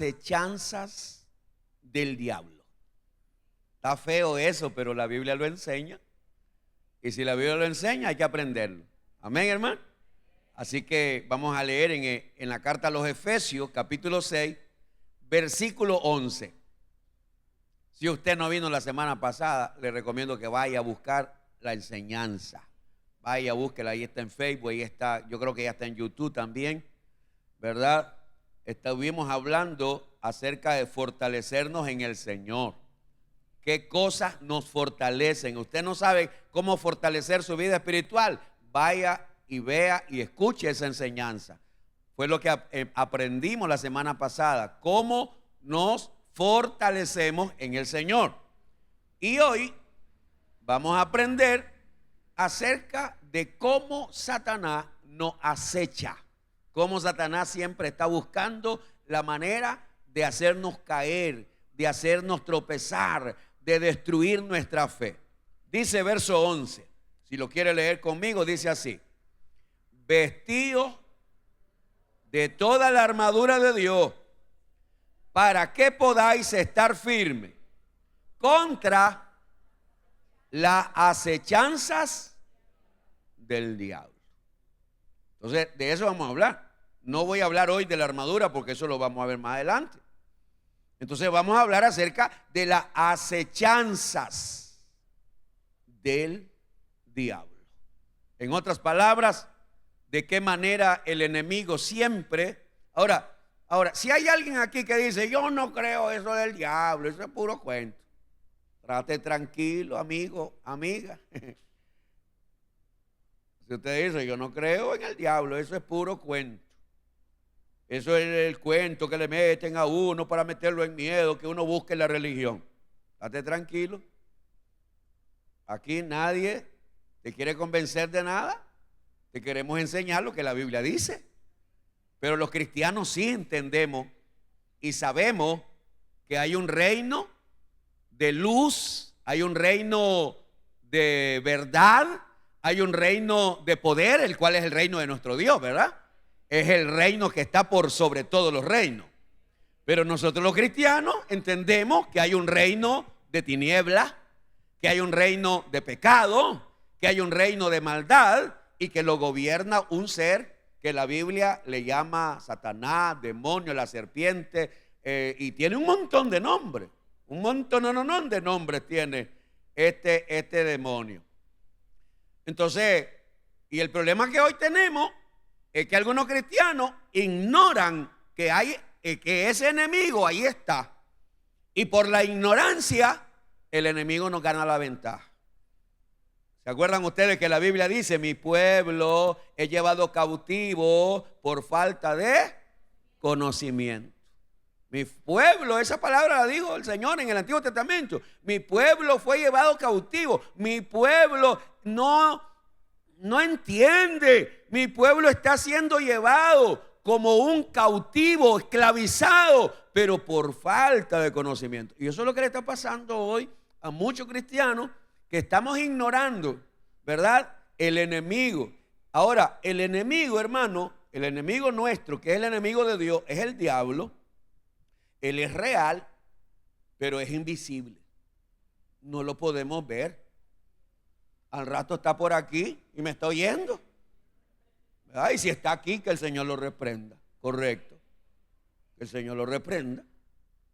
acechanzas del diablo. Está feo eso, pero la Biblia lo enseña. Y si la Biblia lo enseña, hay que aprenderlo. Amén, hermano. Así que vamos a leer en la carta a los Efesios, capítulo 6, versículo 11. Si usted no vino la semana pasada, le recomiendo que vaya a buscar la enseñanza. Vaya, búsquela, ahí está en Facebook, ahí está, yo creo que ya está en YouTube también, ¿verdad? Estuvimos hablando acerca de fortalecernos en el Señor. ¿Qué cosas nos fortalecen? Usted no sabe cómo fortalecer su vida espiritual. Vaya y vea y escuche esa enseñanza. Fue lo que aprendimos la semana pasada. Cómo nos fortalecemos en el Señor. Y hoy vamos a aprender acerca de cómo Satanás nos acecha. Cómo Satanás siempre está buscando la manera de hacernos caer, de hacernos tropezar, de destruir nuestra fe. Dice verso 11, si lo quiere leer conmigo, dice así: vestidos de toda la armadura de Dios, para que podáis estar firmes contra las acechanzas del diablo. Entonces, de eso vamos a hablar. No voy a hablar hoy de la armadura porque eso lo vamos a ver más adelante. Entonces vamos a hablar acerca de las acechanzas del diablo. En otras palabras, de qué manera el enemigo siempre... Ahora, si hay alguien aquí que dice, yo no creo eso del diablo, eso es puro cuento. Trate tranquilo, amigo, amiga. Si usted dice, yo no creo en el diablo, eso es puro cuento. Eso es el cuento que le meten a uno para meterlo en miedo, que uno busque la religión. Estate tranquilo. Aquí nadie te quiere convencer de nada. Te queremos enseñar lo que la Biblia dice. Pero los cristianos sí entendemos y sabemos que hay un reino de luz, hay un reino de verdad, hay un reino de poder, el cual es el reino de nuestro Dios, ¿verdad? Es el reino que está por sobre todos los reinos. Pero nosotros los cristianos entendemos que hay un reino de tinieblas, que hay un reino de pecado, que hay un reino de maldad y que lo gobierna un ser que la Biblia le llama Satanás, demonio, la serpiente, y tiene un montón de nombres. Un montón de nombres tiene este demonio. Entonces, y el problema que hoy tenemos es que algunos cristianos ignoran que ese enemigo ahí está. Y por la ignorancia, el enemigo nos gana la ventaja. ¿Se acuerdan ustedes que la Biblia dice, mi pueblo he llevado cautivo por falta de conocimiento? Mi pueblo, esa palabra la dijo el Señor en el Antiguo Testamento. Mi pueblo fue llevado cautivo. Mi pueblo no entiende. Mi pueblo está siendo llevado como un cautivo, esclavizado, pero por falta de conocimiento. Y eso es lo que le está pasando hoy a muchos cristianos que estamos ignorando, ¿verdad? El enemigo. Ahora, el enemigo, hermano, el enemigo nuestro, que es el enemigo de Dios, es el diablo. Él es real, pero es invisible. No lo podemos ver. Al rato está por aquí y me está oyendo. Y si está aquí, que el Señor lo reprenda. Correcto. Que el Señor lo reprenda.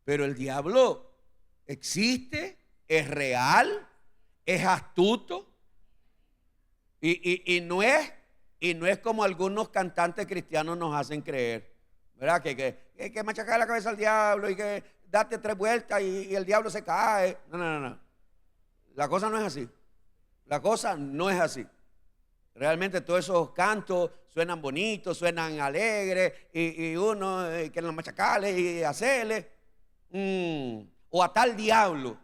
Pero el diablo existe, es real, es astuto. Y no es como algunos cantantes cristianos nos hacen creer. ¿Verdad? Que machacar la cabeza al diablo y que date 3 vueltas y el diablo se cae. No. La cosa no es así. La cosa no es así. Realmente todos esos cantos suenan bonitos, suenan alegres y uno que los machacales y hacerle o atar al diablo.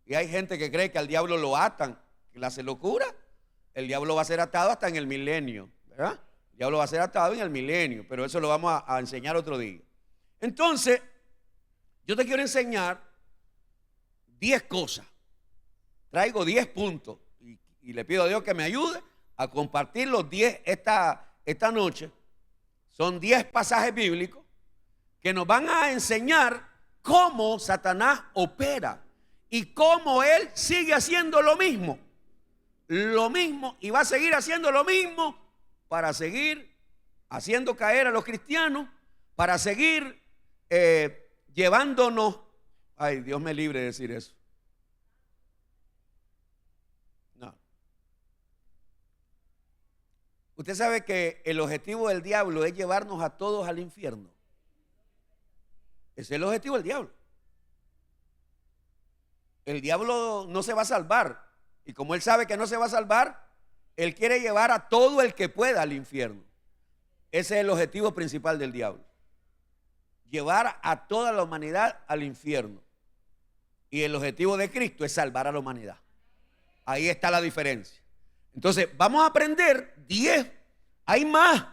Y hay gente que cree que al diablo lo atan, que le hace locura. El diablo va a ser atado hasta en el milenio, ¿verdad? El diablo va a ser atado en el milenio, pero eso lo vamos a enseñar otro día. Entonces, yo te quiero enseñar 10 cosas. Traigo 10 puntos y le pido a Dios que me ayude a compartir los 10 esta noche. Son 10 pasajes bíblicos que nos van a enseñar cómo Satanás opera y cómo él sigue haciendo lo mismo y va a seguir haciendo lo mismo para seguir haciendo caer a los cristianos, para seguir llevándonos, ay, Dios me libre de decir eso. No. Usted sabe que el objetivo del diablo es llevarnos a todos al infierno. Ese es el objetivo del diablo. El diablo no se va a salvar. Y como él sabe que no se va a salvar, él quiere llevar a todo el que pueda al infierno. Ese es el objetivo principal del diablo. Llevar a toda la humanidad al infierno. Y el objetivo de Cristo es salvar a la humanidad. Ahí está la diferencia. Entonces, vamos a aprender 10. Hay más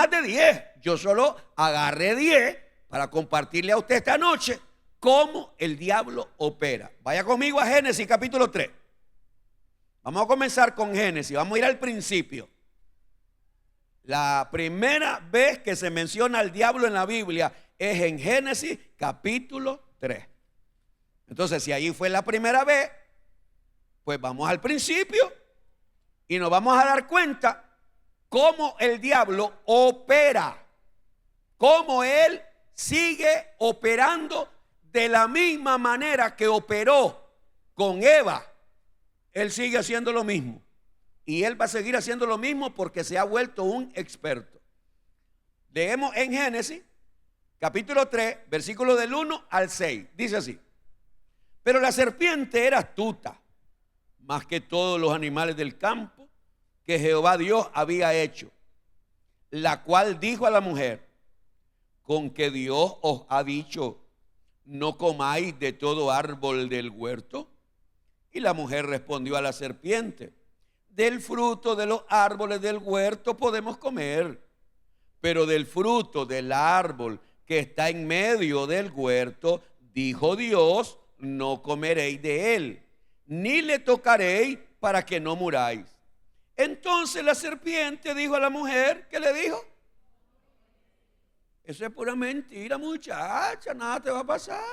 de 10. Yo solo agarré 10 para compartirle a usted esta noche cómo el diablo opera. Vaya conmigo a Génesis capítulo 3. Vamos a comenzar con Génesis. Vamos a ir al principio. La primera vez que se menciona al diablo en la Biblia es en Génesis capítulo 3. Entonces, si allí fue la primera vez, pues vamos al principio y nos vamos a dar cuenta cómo el diablo opera, cómo él sigue operando de la misma manera que operó con Eva. Él sigue haciendo lo mismo. Y él va a seguir haciendo lo mismo porque se ha vuelto un experto. Leemos en Génesis, capítulo 3, versículo del 1 al 6. Dice así: pero la serpiente era astuta, más que todos los animales del campo que Jehová Dios había hecho, la cual dijo a la mujer: con que Dios os ha dicho, no comáis de todo árbol del huerto. Y la mujer respondió a la serpiente: del fruto de los árboles del huerto podemos comer, pero del fruto del árbol que está en medio del huerto, dijo Dios, no comeréis de él, ni le tocaréis para que no muráis. Entonces la serpiente dijo a la mujer, ¿qué le dijo? Eso es pura mentira, muchacha, nada te va a pasar.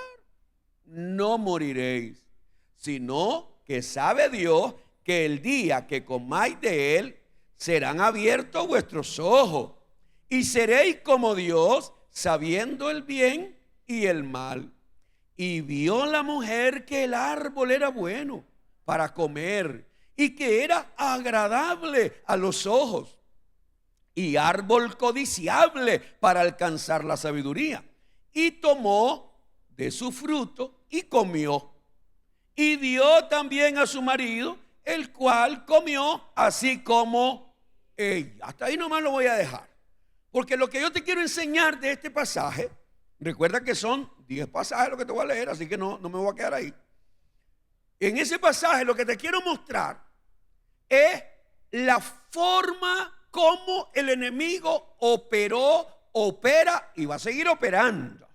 No moriréis, sino que sabe Dios que el día que comáis de él, serán abiertos vuestros ojos y seréis como Dios, sabiendo el bien y el mal. Y vio la mujer que el árbol era bueno para comer y que era agradable a los ojos y árbol codiciable para alcanzar la sabiduría. Y tomó de su fruto y comió. Y dio también a su marido, el cual comió así como ella. Hasta ahí nomás lo voy a dejar. Porque lo que yo te quiero enseñar de este pasaje, recuerda que son 10 pasajes lo que te voy a leer, así que no me voy a quedar ahí. En ese pasaje lo que te quiero mostrar es la forma como el enemigo opera y va a seguir operando.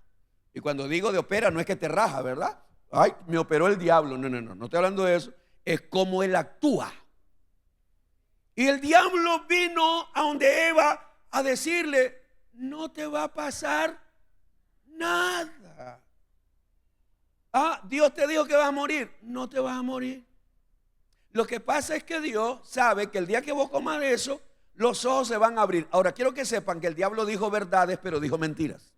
Y cuando digo de opera no es que te raja, ¿verdad? Ay, me operó el diablo. No estoy hablando de eso. Es como él actúa. Y el diablo vino a donde Eva a decirle, no te va a pasar nada. Ah, Dios te dijo que vas a morir. No te vas a morir. Lo que pasa es que Dios sabe que el día que vos comas de eso, los ojos se van a abrir. Ahora, quiero que sepan que el diablo dijo verdades, pero dijo mentiras.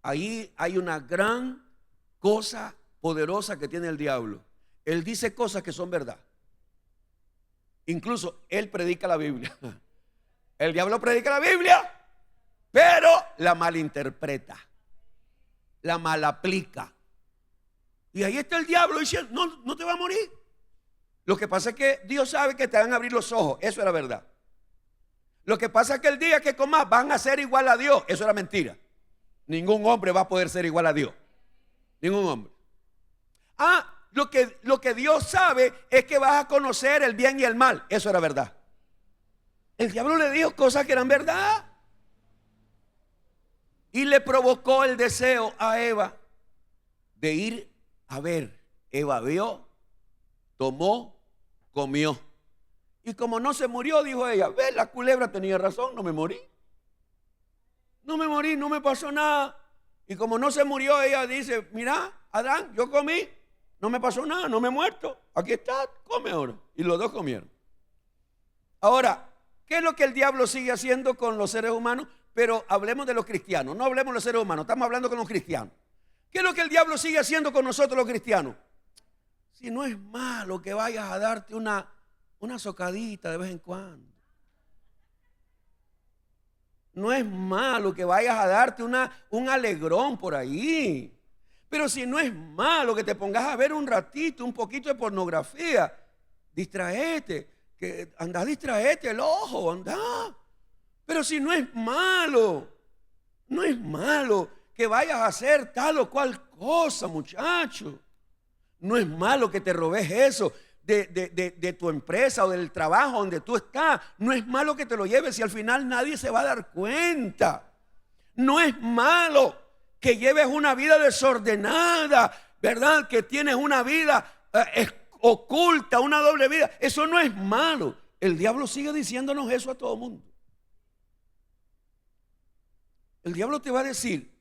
Ahí hay una gran cosa poderosa que tiene el diablo. Él dice cosas que son verdad. Incluso él predica la Biblia. El diablo predica la Biblia, pero la malinterpreta, la malaplica. Y ahí está el diablo diciendo, no te va a morir. Lo que pasa es que Dios sabe que te van a abrir los ojos. Eso era verdad. Lo que pasa es que el día que comas van a ser igual a Dios. Eso era mentira. Ningún hombre va a poder ser igual a Dios. Ningún hombre. Ah, lo que Dios sabe es que vas a conocer el bien y el mal. Eso era verdad. El diablo le dijo cosas que eran verdad. Y le provocó el deseo a Eva de ir a ver. Eva vio, tomó, comió. Y como no se murió, dijo ella, ve, la culebra tenía razón, no me morí. no me morí, no me pasó nada. Y como no se murió, ella dice, mira, Adán, yo comí, no me pasó nada, no me he muerto. Aquí está, come ahora. Y los dos comieron. Ahora, ¿qué es lo que el diablo sigue haciendo con los seres humanos? Pero hablemos de los cristianos, no hablemos de los seres humanos, estamos hablando con los cristianos. ¿Qué es lo que el diablo sigue haciendo con nosotros los cristianos? Si no es malo que vayas a darte una socadita de vez en cuando. No es malo que vayas a darte un alegrón por ahí. Pero si no es malo que te pongas a ver un ratito, un poquito de pornografía, distraete, distraete el ojo, anda. Pero si no es malo que vayas a hacer tal o cual cosa, muchacho. No es malo que te robes eso de tu empresa o del trabajo donde tú estás. No es malo que te lo lleves y al final nadie se va a dar cuenta. No es malo que lleves una vida desordenada, ¿verdad? Que tienes una vida oculta, una doble vida. Eso no es malo. El diablo sigue diciéndonos eso a todo mundo. El diablo te va a decir,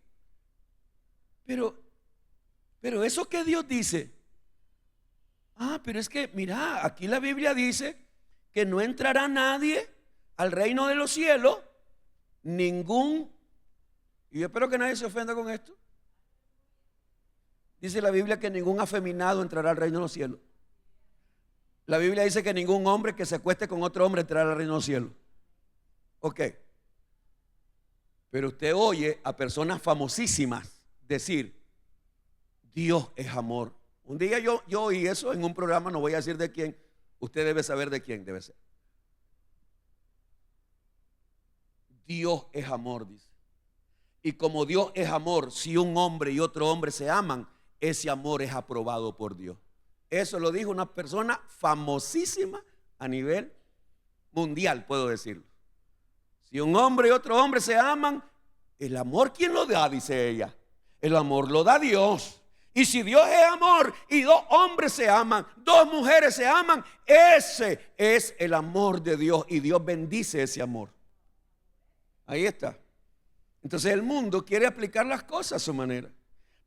pero eso que Dios dice, pero es que mira, aquí la Biblia dice que no entrará nadie al reino de los cielos, y yo espero que nadie se ofenda con esto. Dice la Biblia que ningún afeminado entrará al reino de los cielos. La Biblia dice que ningún hombre que se acueste con otro hombre entrará al reino de los cielos. Ok. Pero usted oye a personas famosísimas decir, Dios es amor. Un día yo oí eso en un programa, no voy a decir de quién, usted debe saber de quién debe ser. Dios es amor, dice. Y como Dios es amor, si un hombre y otro hombre se aman, ese amor es aprobado por Dios. Eso lo dijo una persona famosísima a nivel mundial, puedo decirlo. Si un hombre y otro hombre se aman, el amor, ¿quién lo da? Dice ella. El amor lo da Dios. Y si Dios es amor y dos hombres se aman, dos mujeres se aman, ese es el amor de Dios y Dios bendice ese amor. Ahí está. Entonces el mundo quiere aplicar las cosas a su manera.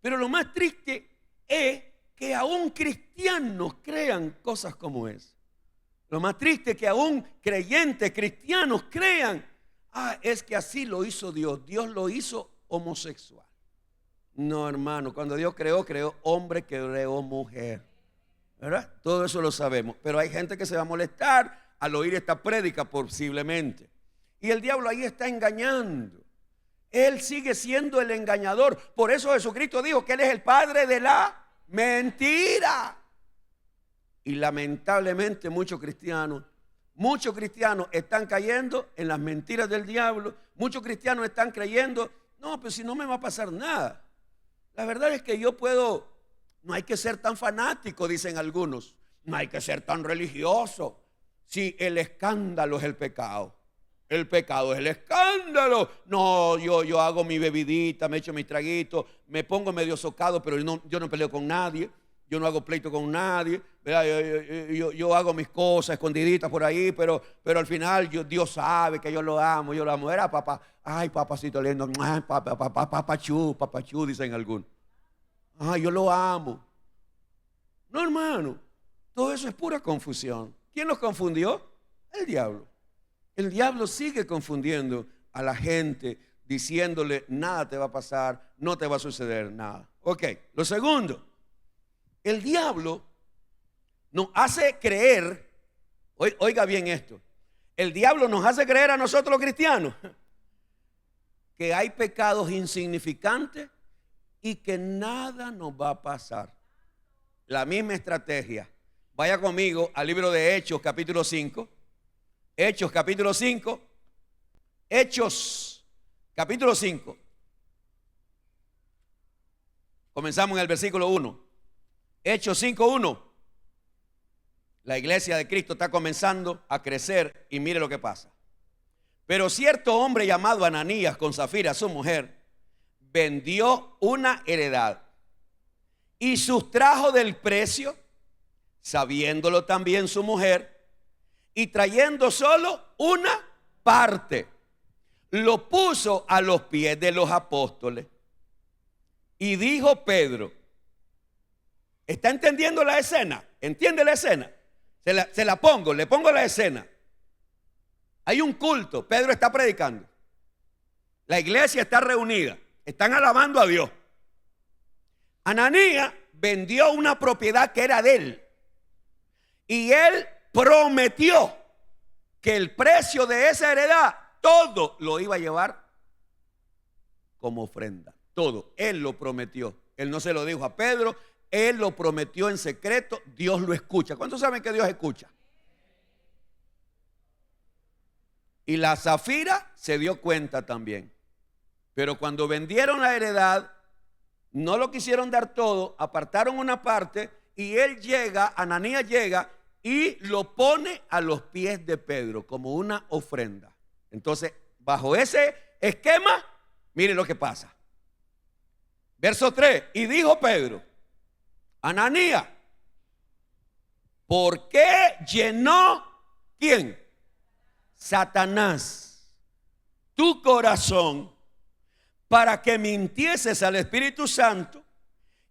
Pero lo más triste es que aún cristianos crean cosas como es. Lo más triste es que aún creyentes cristianos crean, es que así lo hizo Dios. Dios lo hizo homosexual. No, hermano, cuando Dios creó hombre, creó mujer, ¿verdad? Todo eso lo sabemos. Pero hay gente que se va a molestar al oír esta prédica posiblemente. Y el diablo ahí está engañando. Él sigue siendo el engañador. Por eso Jesucristo dijo que Él es el padre de la mentira. Y lamentablemente muchos cristianos están cayendo en las mentiras del diablo. Muchos cristianos están creyendo, no, pues si no me va a pasar nada. La verdad es que no hay que ser tan fanático, dicen algunos. No hay que ser tan religioso. Si el escándalo es el pecado. El pecado es el escándalo. No, yo hago mi bebidita, me echo mis traguitos, me pongo medio socado, pero yo no peleo con nadie. Yo no hago pleito con nadie, yo hago mis cosas escondiditas por ahí, pero al final Dios sabe que yo lo amo. Era papá, ay papacito lindo, papachú, dicen algunos. Ay, yo lo amo. No, hermano, todo eso es pura confusión. ¿Quién los confundió? El diablo. El diablo sigue confundiendo a la gente, diciéndole nada te va a pasar, no te va a suceder nada. Ok, lo segundo. El diablo nos hace creer, oiga bien esto, el diablo nos hace creer a nosotros los cristianos que hay pecados insignificantes y que nada nos va a pasar. La misma estrategia. Vaya conmigo al libro de Hechos capítulo 5. Hechos capítulo 5. Hechos capítulo 5. Comenzamos en el versículo 1. Hechos 5:1. La iglesia de Cristo está comenzando a crecer y mire lo que pasa. Pero cierto hombre llamado Ananías con Zafira, su mujer, vendió una heredad y sustrajo del precio, sabiéndolo también su mujer, y trayendo solo una parte, lo puso a los pies de los apóstoles. Y dijo Pedro, ¿está entendiendo la escena? ¿Entiende la escena? Le pongo la escena. Hay un culto, Pedro está predicando. La iglesia está reunida, están alabando a Dios. Ananías vendió una propiedad que era de él. Y él prometió que el precio de esa heredad, todo lo iba a llevar como ofrenda. Todo, él lo prometió. Él no se lo dijo a Pedro, él lo prometió en secreto, Dios lo escucha. ¿Cuántos saben que Dios escucha? Y la Zafira se dio cuenta también. Pero cuando vendieron la heredad, no lo quisieron dar todo, apartaron una parte y él llega, Ananías llega y lo pone a los pies de Pedro como una ofrenda. Entonces, bajo ese esquema, mire lo que pasa. Verso 3, y dijo Pedro, Ananías, ¿por qué llenó quién? Satanás tu corazón para que mintieses al Espíritu Santo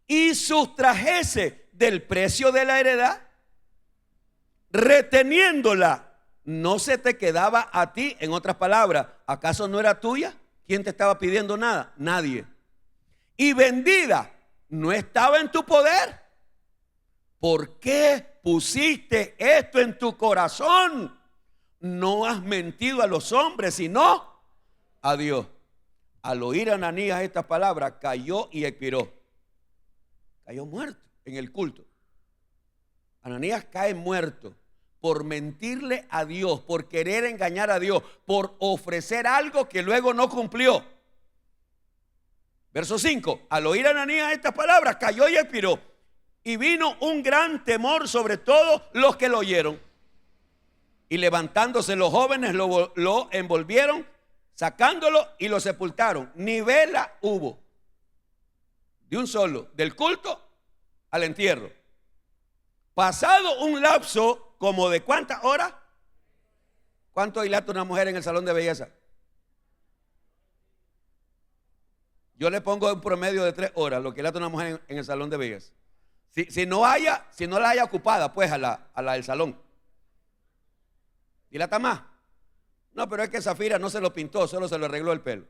y sustrajese del precio de la heredad, reteniéndola, no se te quedaba a ti. En otras palabras, ¿acaso no era tuya? ¿Quién te estaba pidiendo nada? Nadie. Y vendida, ¿no estaba en tu poder? ¿Por qué pusiste esto en tu corazón? No has mentido a los hombres, sino a Dios. Al oír a Ananías estas palabras, cayó y expiró. Cayó muerto en el culto. Ananías cae muerto por mentirle a Dios, por querer engañar a Dios, por ofrecer algo que luego no cumplió. Verso 5, al oír a Ananías estas palabras, cayó y expiró. Y vino un gran temor sobre todos los que lo oyeron. Y levantándose los jóvenes lo envolvieron, sacándolo y lo sepultaron. Ni vela hubo. De un solo, del culto al entierro. Pasado un lapso como de ¿cuántas horas? ¿Cuánto dilata una mujer en el salón de belleza? Yo le pongo un promedio de 3 horas lo que dilata una mujer en el salón de belleza. Si no la haya ocupada, pues a la del salón. ¿Dilata más? No, pero es que Zafira no se lo pintó, solo se lo arregló el pelo.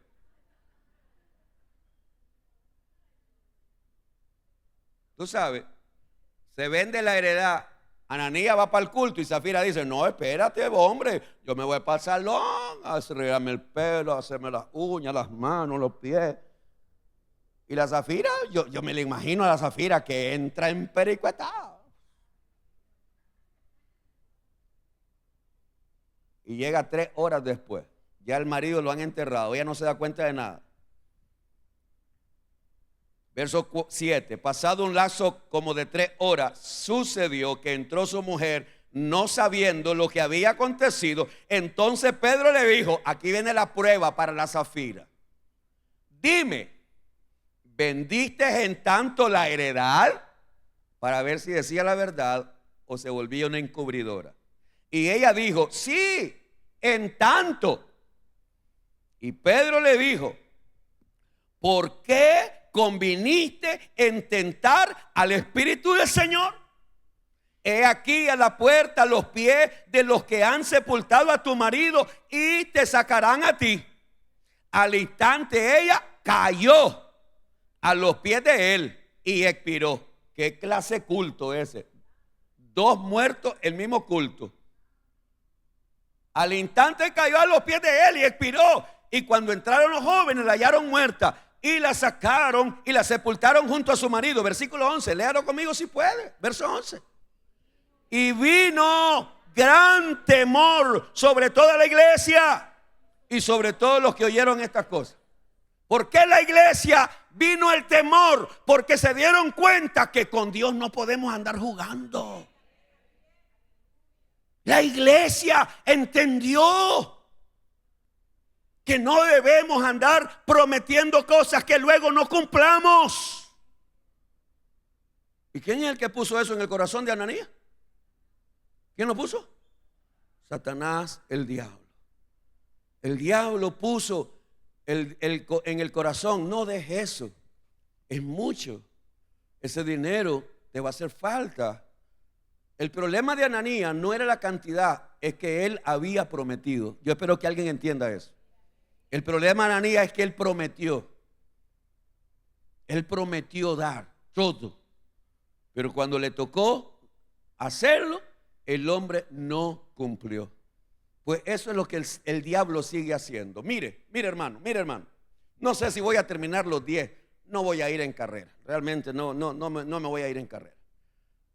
Tú sabes, se vende la heredad. Ananías va para el culto y Zafira dice, no, espérate, hombre, yo me voy para el salón a arreglarme el pelo, a hacerme las uñas, las manos, los pies. Y la Zafira, yo me la imagino a la Zafira que entra en pericuetado. Y llega 3 horas después. Ya el marido lo han enterrado, ella no se da cuenta de nada. Verso 7, pasado un lapso como de 3 horas, sucedió que entró su mujer no sabiendo lo que había acontecido. Entonces Pedro le dijo, aquí viene la prueba para la Zafira. Dime, ¿vendiste en tanto la heredad? Para ver si decía la verdad o se volvía una encubridora. Y ella dijo, sí, en tanto. Y Pedro le dijo, ¿por qué conviniste en tentar al Espíritu del Señor? He aquí a la puerta los pies de los que han sepultado a tu marido y te sacarán a ti. Al instante ella cayó a los pies de él y expiró. ¿Qué clase de culto ese? 2 muertos, el mismo culto. Al instante cayó a los pies de él y expiró. Y cuando entraron los jóvenes la hallaron muerta y la sacaron y la sepultaron junto a su marido. Versículo 11, léalo conmigo si puede. Verso 11. Y vino gran temor sobre toda la iglesia y sobre todos los que oyeron estas cosas. ¿Por qué la iglesia vino el temor? Porque se dieron cuenta que con Dios no podemos andar jugando. La iglesia entendió que no debemos andar prometiendo cosas que luego no cumplamos. ¿Y quién es el que puso eso en el corazón de Ananías? ¿Quién lo puso? Satanás, el diablo. El diablo puso en el corazón: no dejes eso, es mucho, ese dinero te va a hacer falta. El problema de Ananías no era la cantidad, es que él había prometido. Yo espero que alguien entienda eso. El problema de Ananías es que él prometió dar todo, pero cuando le tocó hacerlo, el hombre no cumplió. Pues eso es lo que el diablo sigue haciendo. Mire hermano, no sé si voy a terminar los 10, no voy a ir en carrera, realmente no me voy a ir en carrera.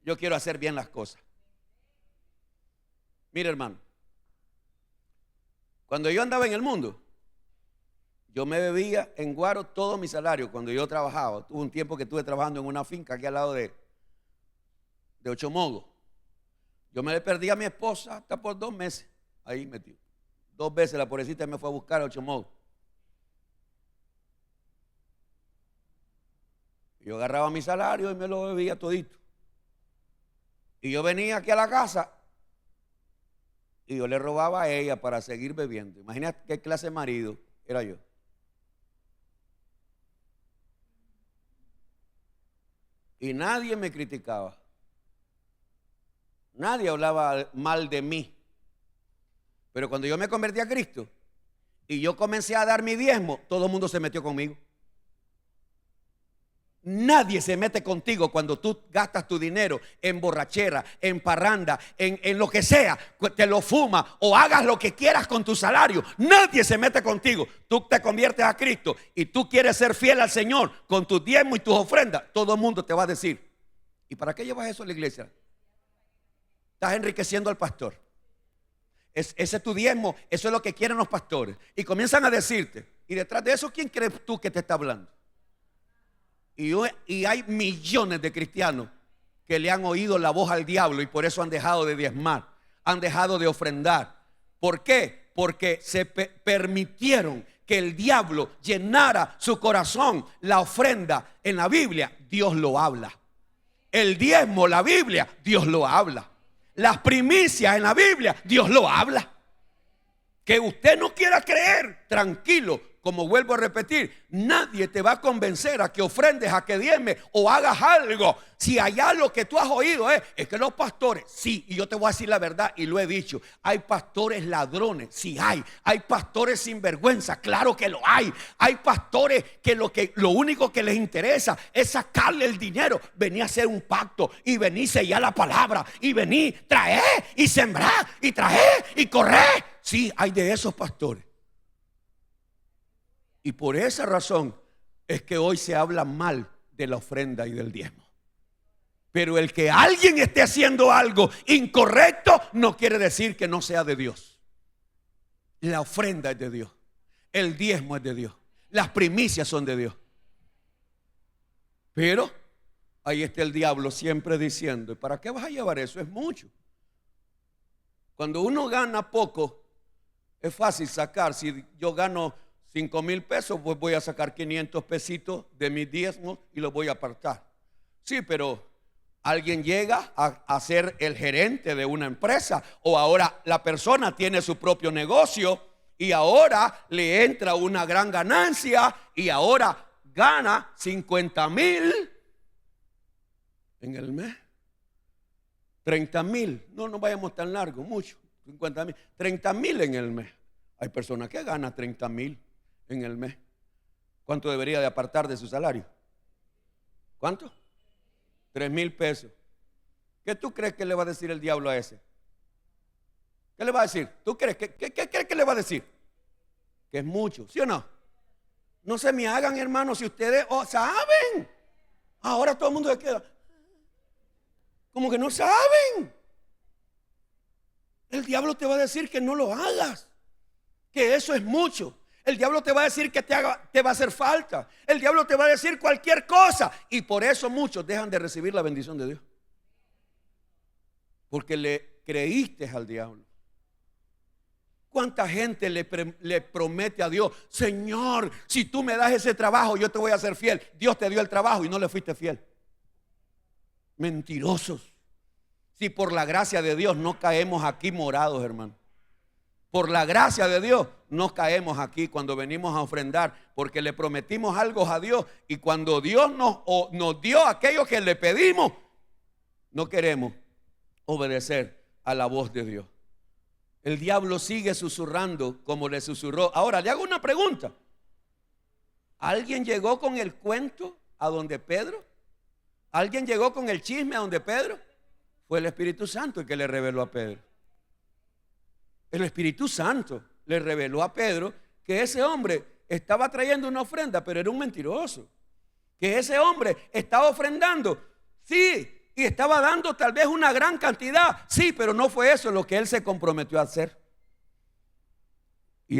Yo quiero hacer bien las cosas. Mire hermano, cuando yo andaba en el mundo, yo me bebía en guaro todo mi salario cuando yo trabajaba. Tuve un tiempo que estuve trabajando en una finca aquí al lado de Ochomogo. Yo me le perdí a mi esposa hasta por 2 meses. Ahí metido. 2 veces la pobrecita me fue a buscar a Ochomogo. Yo agarraba mi salario y me lo bebía todito. Y yo venía aquí a la casa y yo le robaba a ella para seguir bebiendo. Imagínate qué clase de marido era yo. Y nadie me criticaba. Nadie hablaba mal de mí. Pero cuando yo me convertí a Cristo y yo comencé a dar mi diezmo, todo el mundo se metió conmigo. Nadie se mete contigo cuando tú gastas tu dinero en borrachera, en parranda, en lo que sea, te lo fumas o hagas lo que quieras con tu salario. Nadie se mete contigo. Tú te conviertes a Cristo y tú quieres ser fiel al Señor con tus diezmos y tus ofrendas. Todo el mundo te va a decir: ¿y para qué llevas eso a la iglesia? Estás enriqueciendo al pastor. Ese es tu diezmo, eso es lo que quieren los pastores. Y comienzan a decirte, y detrás de eso, ¿quién crees tú que te está hablando? Y hay millones de cristianos que le han oído la voz al diablo y por eso han dejado de diezmar, han dejado de ofrendar. ¿Por qué? Porque se permitieron que el diablo llenara su corazón. La ofrenda en la Biblia, Dios lo habla. El diezmo, la Biblia, Dios lo habla. Las primicias en la Biblia, Dios lo habla. Que usted no quiera creer, tranquilo. Como vuelvo a repetir, nadie te va a convencer a que ofrendes, a que diezmes o hagas algo. Si allá lo que tú has oído es que los pastores, sí, y yo te voy a decir la verdad y lo he dicho, hay pastores ladrones, sí hay pastores sinvergüenza, claro que lo hay pastores que lo único que les interesa es sacarle el dinero, venir a hacer un pacto y venir a sellar la palabra y venir, traer y sembrar y traer y correr. Sí, hay de esos pastores. Y por esa razón es que hoy se habla mal de la ofrenda y del diezmo. Pero el que alguien esté haciendo algo incorrecto no quiere decir que no sea de Dios. La ofrenda es de Dios. El diezmo es de Dios. Las primicias son de Dios. Pero ahí está el diablo siempre diciendo: ¿para qué vas a llevar eso? Es mucho. Cuando uno gana poco, es fácil sacar. Si yo gano 5,000 pesos, pues voy a sacar 500 pesitos de mis diezmos y los voy a apartar. Sí, pero alguien llega a ser el gerente de una empresa, o ahora la persona tiene su propio negocio y ahora le entra una gran ganancia y ahora gana 50,000 en el mes. 30,000, no vayamos tan largo, mucho, 50,000, 30,000 en el mes. Hay personas que ganan 30,000 en el mes. ¿Cuánto debería de apartar de su salario? ¿Cuánto? 3,000 pesos. ¿Qué tú crees que le va a decir el diablo a ese? ¿Qué le va a decir? ¿Tú crees? ¿Qué crees que le va a decir? Que es mucho, ¿sí o no? No se me hagan, hermanos, si ustedes saben. Ahora todo el mundo se queda como que no saben. El diablo te va a decir que no lo hagas, que eso es mucho. El diablo te va a decir que te va a hacer falta. El diablo te va a decir cualquier cosa. Y por eso muchos dejan de recibir la bendición de Dios, porque le creíste al diablo. ¿Cuánta gente le promete a Dios: Señor, si tú me das ese trabajo, yo te voy a ser fiel? Dios te dio el trabajo y no le fuiste fiel. Mentirosos. Si por la gracia de Dios no caemos aquí morados, hermano. por la gracia de Dios, no caemos aquí cuando venimos a ofrendar, porque le prometimos algo a Dios y cuando Dios nos dio aquello que le pedimos, no queremos obedecer a la voz de Dios. El diablo sigue susurrando como le susurró. Ahora le hago una pregunta. ¿Alguien llegó con el cuento a donde Pedro? ¿Alguien llegó con el chisme a donde Pedro? Fue el Espíritu Santo el que le reveló a Pedro. El Espíritu Santo le reveló a Pedro que ese hombre estaba trayendo una ofrenda, pero era un mentiroso. Que ese hombre estaba ofrendando, sí, y estaba dando tal vez una gran cantidad, sí, pero no fue eso lo que él se comprometió a hacer. Y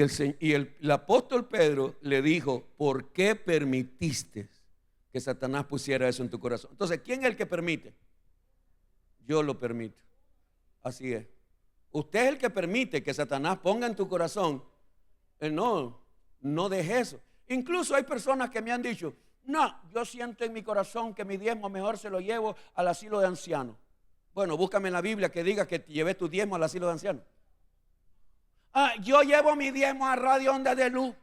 el apóstol Pedro le dijo: ¿por qué permitiste que Satanás pusiera eso en tu corazón? Entonces, ¿quién es el que permite? Yo lo permito. Así es. Usted es el que permite que Satanás ponga en tu corazón. No deje eso. Incluso hay personas que me han dicho: no, yo siento en mi corazón que mi diezmo mejor se lo llevo al asilo de ancianos. Bueno, búscame en la Biblia que diga que llevé tu diezmo al asilo de ancianos. Yo llevo mi diezmo a Radio Onda de Luz.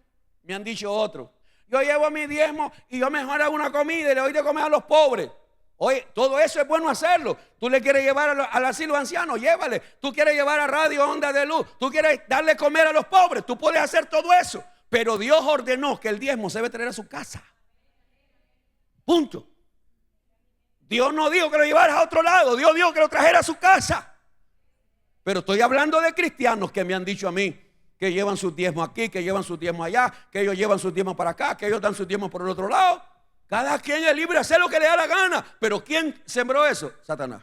Me han dicho otros. Yo llevo mi diezmo y yo mejor hago una comida y le doy de comer a los pobres. Oye, todo eso es bueno hacerlo. Tú le quieres llevar al asilo de ancianos, llévale. Tú quieres llevar a Radio Onda de Luz, tú quieres darle comer a los pobres, tú puedes hacer todo eso. Pero Dios ordenó que el diezmo se debe traer a su casa. Punto. Dios no dijo que lo llevaras a otro lado, Dios dijo que lo trajera a su casa. Pero estoy hablando de cristianos que me han dicho a mí que llevan sus diezmos aquí, que llevan sus diezmos allá, que ellos llevan sus diezmos para acá, que ellos dan sus diezmos por el otro lado. Cada quien es libre de hacer lo que le da la gana. Pero ¿quién sembró eso? Satanás.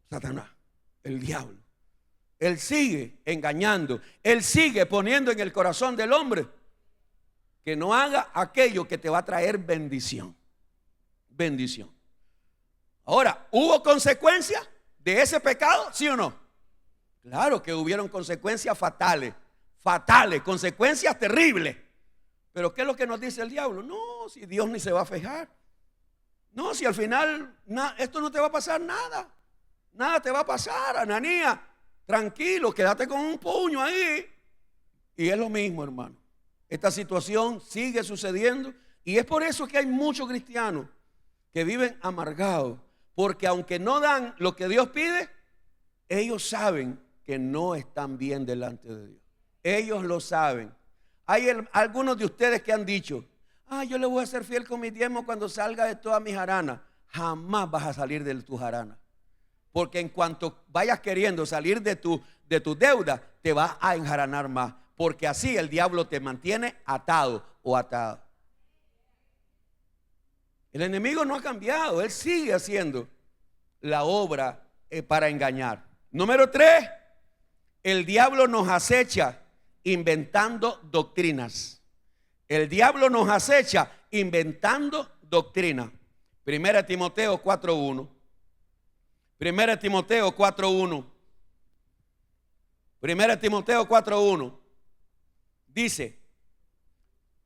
Satanás, el diablo. Él sigue engañando. Él sigue poniendo en el corazón del hombre que no haga aquello que te va a traer bendición. Bendición. Ahora, ¿hubo consecuencias de ese pecado? ¿Sí o no? Claro que hubieron consecuencias fatales. Fatales, consecuencias terribles. Pero ¿qué es lo que nos dice el diablo? No, si Dios ni se va a fijar. No, si al final esto no te va a pasar nada. Nada te va a pasar, Ananías. Tranquilo, quédate con un puño ahí. Y es lo mismo, hermano. Esta situación sigue sucediendo. Y es por eso que hay muchos cristianos que viven amargados. Porque aunque no dan lo que Dios pide, ellos saben que no están bien delante de Dios. Ellos lo saben. Hay algunos de ustedes que han dicho: yo le voy a ser fiel con mi diezmo cuando salga de todas mis jaranas. Jamás vas a salir de tu jarana. Porque en cuanto vayas queriendo salir de tu deuda, te vas a enjaranar más. Porque así el diablo te mantiene atado o atada. El enemigo no ha cambiado. Él sigue haciendo la obra para engañar. Número 3, el diablo nos acecha inventando doctrinas. El diablo nos acecha inventando doctrinas. 1 Timoteo 4:1. 1 Timoteo 4:1. 1 Timoteo 4:1. Dice,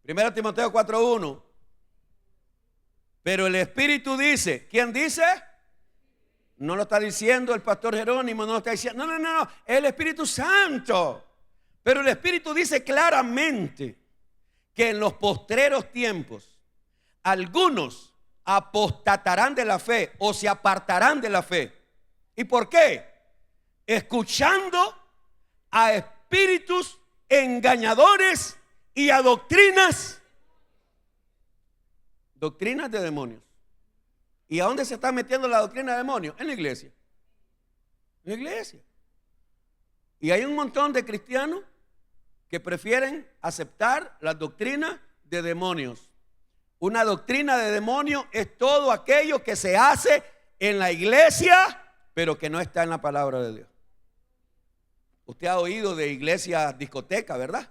1 Timoteo 4:1. Pero el Espíritu dice, ¿quién dice? No lo está diciendo el pastor Jerónimo, no lo está diciendo, no, el Espíritu Santo. Pero el Espíritu dice claramente que en los postreros tiempos algunos apostatarán de la fe o se apartarán de la fe. ¿Y por qué? Escuchando a espíritus engañadores y a doctrinas de demonios. ¿Y a dónde se está metiendo la doctrina de demonios? En la iglesia. En la iglesia. Y hay un montón de cristianos que prefieren aceptar las doctrinas de demonios. Una doctrina de demonios es todo aquello que se hace en la iglesia, pero que no está en la palabra de Dios. Usted ha oído de iglesias discotecas, ¿verdad?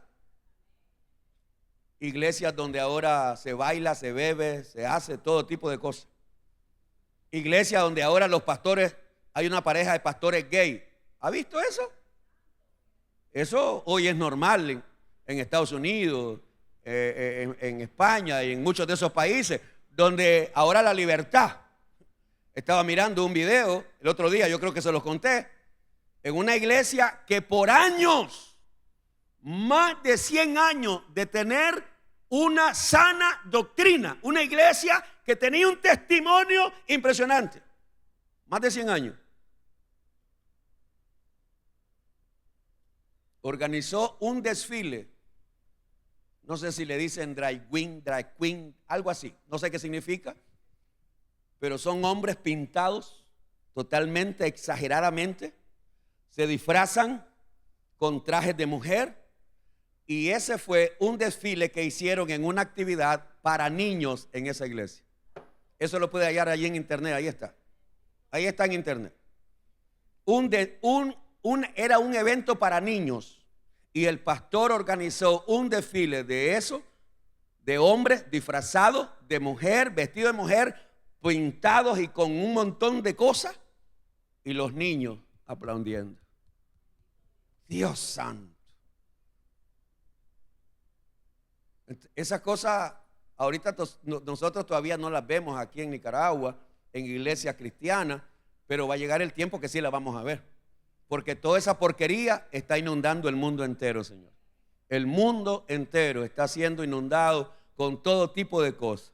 Iglesias donde ahora se baila, se bebe, se hace todo tipo de cosas. Iglesias donde ahora los pastores, hay una pareja de pastores gay. ¿Ha visto eso? Eso hoy es normal en Estados Unidos, en España y en muchos de esos países donde ahora la libertad. Estaba mirando un video el otro día, yo creo que se los conté, En una iglesia que por años, más de 100 años de tener una sana doctrina, una iglesia que tenía un testimonio impresionante, más de 100 años, organizó un desfile. No sé si le dicen drag queen, algo así, no sé qué significa, pero son hombres pintados totalmente, exageradamente, se disfrazan con trajes de mujer, y ese fue un desfile que hicieron en una actividad para niños en esa iglesia. Eso lo puede hallar allí en internet, ahí está en internet. Era un evento para niños. Y el pastor organizó un desfile de eso, de hombres disfrazados de mujer, vestidos de mujer, pintados y con un montón de cosas, y los niños aplaudiendo. Dios santo. Esas cosas ahorita nosotros todavía no las vemos aquí en Nicaragua, en iglesias cristianas, pero va a llegar el tiempo que sí las vamos a ver. Porque toda esa porquería está inundando el mundo entero, Señor. El mundo entero está siendo inundado con todo tipo de cosas.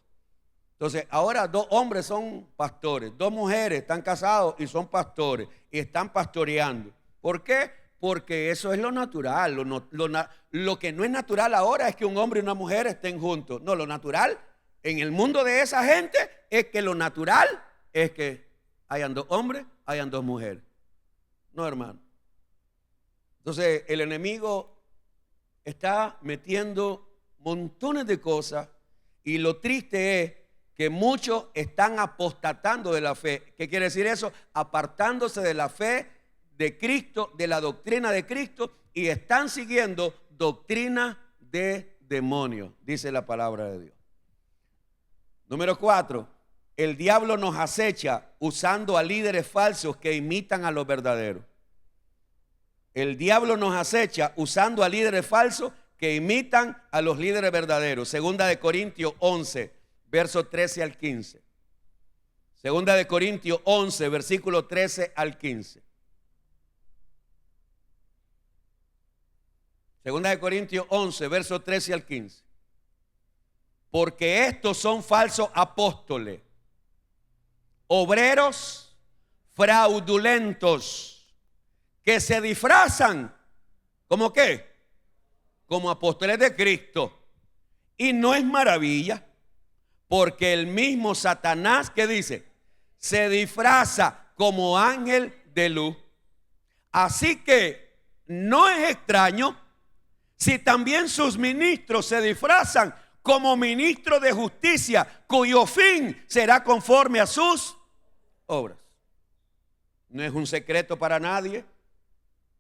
Entonces, ahora 2 hombres son pastores, 2 mujeres están casados y son pastores y están pastoreando. ¿Por qué? Porque eso es lo natural. Lo que no es natural ahora es que un hombre y una mujer estén juntos. No, lo natural en el mundo de esa gente es que lo natural es que hayan 2 hombres, hayan 2 mujeres. No, hermano. Entonces el enemigo está metiendo montones de cosas, y lo triste es que muchos están apostatando de la fe. ¿Qué quiere decir eso? Apartándose de la fe de Cristo, de la doctrina de Cristo, y están siguiendo doctrina de demonios, dice la palabra de Dios. Número 4. El diablo nos acecha usando a líderes falsos que imitan a los verdaderos. El diablo nos acecha usando a líderes falsos que imitan a los líderes verdaderos. Segunda de Corintios 11, versos 13 al 15. Segunda de Corintios 11, versículo 13 al 15. Segunda de Corintios 11, versos 13 al 15. Porque estos son falsos apóstoles, obreros fraudulentos, que se disfrazan ¿como qué? Como apóstoles de Cristo. Y no es maravilla, porque el mismo Satanás, ¿qué dice? Se disfraza como ángel de luz. Así que no es extraño si también sus ministros se disfrazan como ministros de justicia, cuyo fin será conforme a sus obras. No es un secreto para nadie.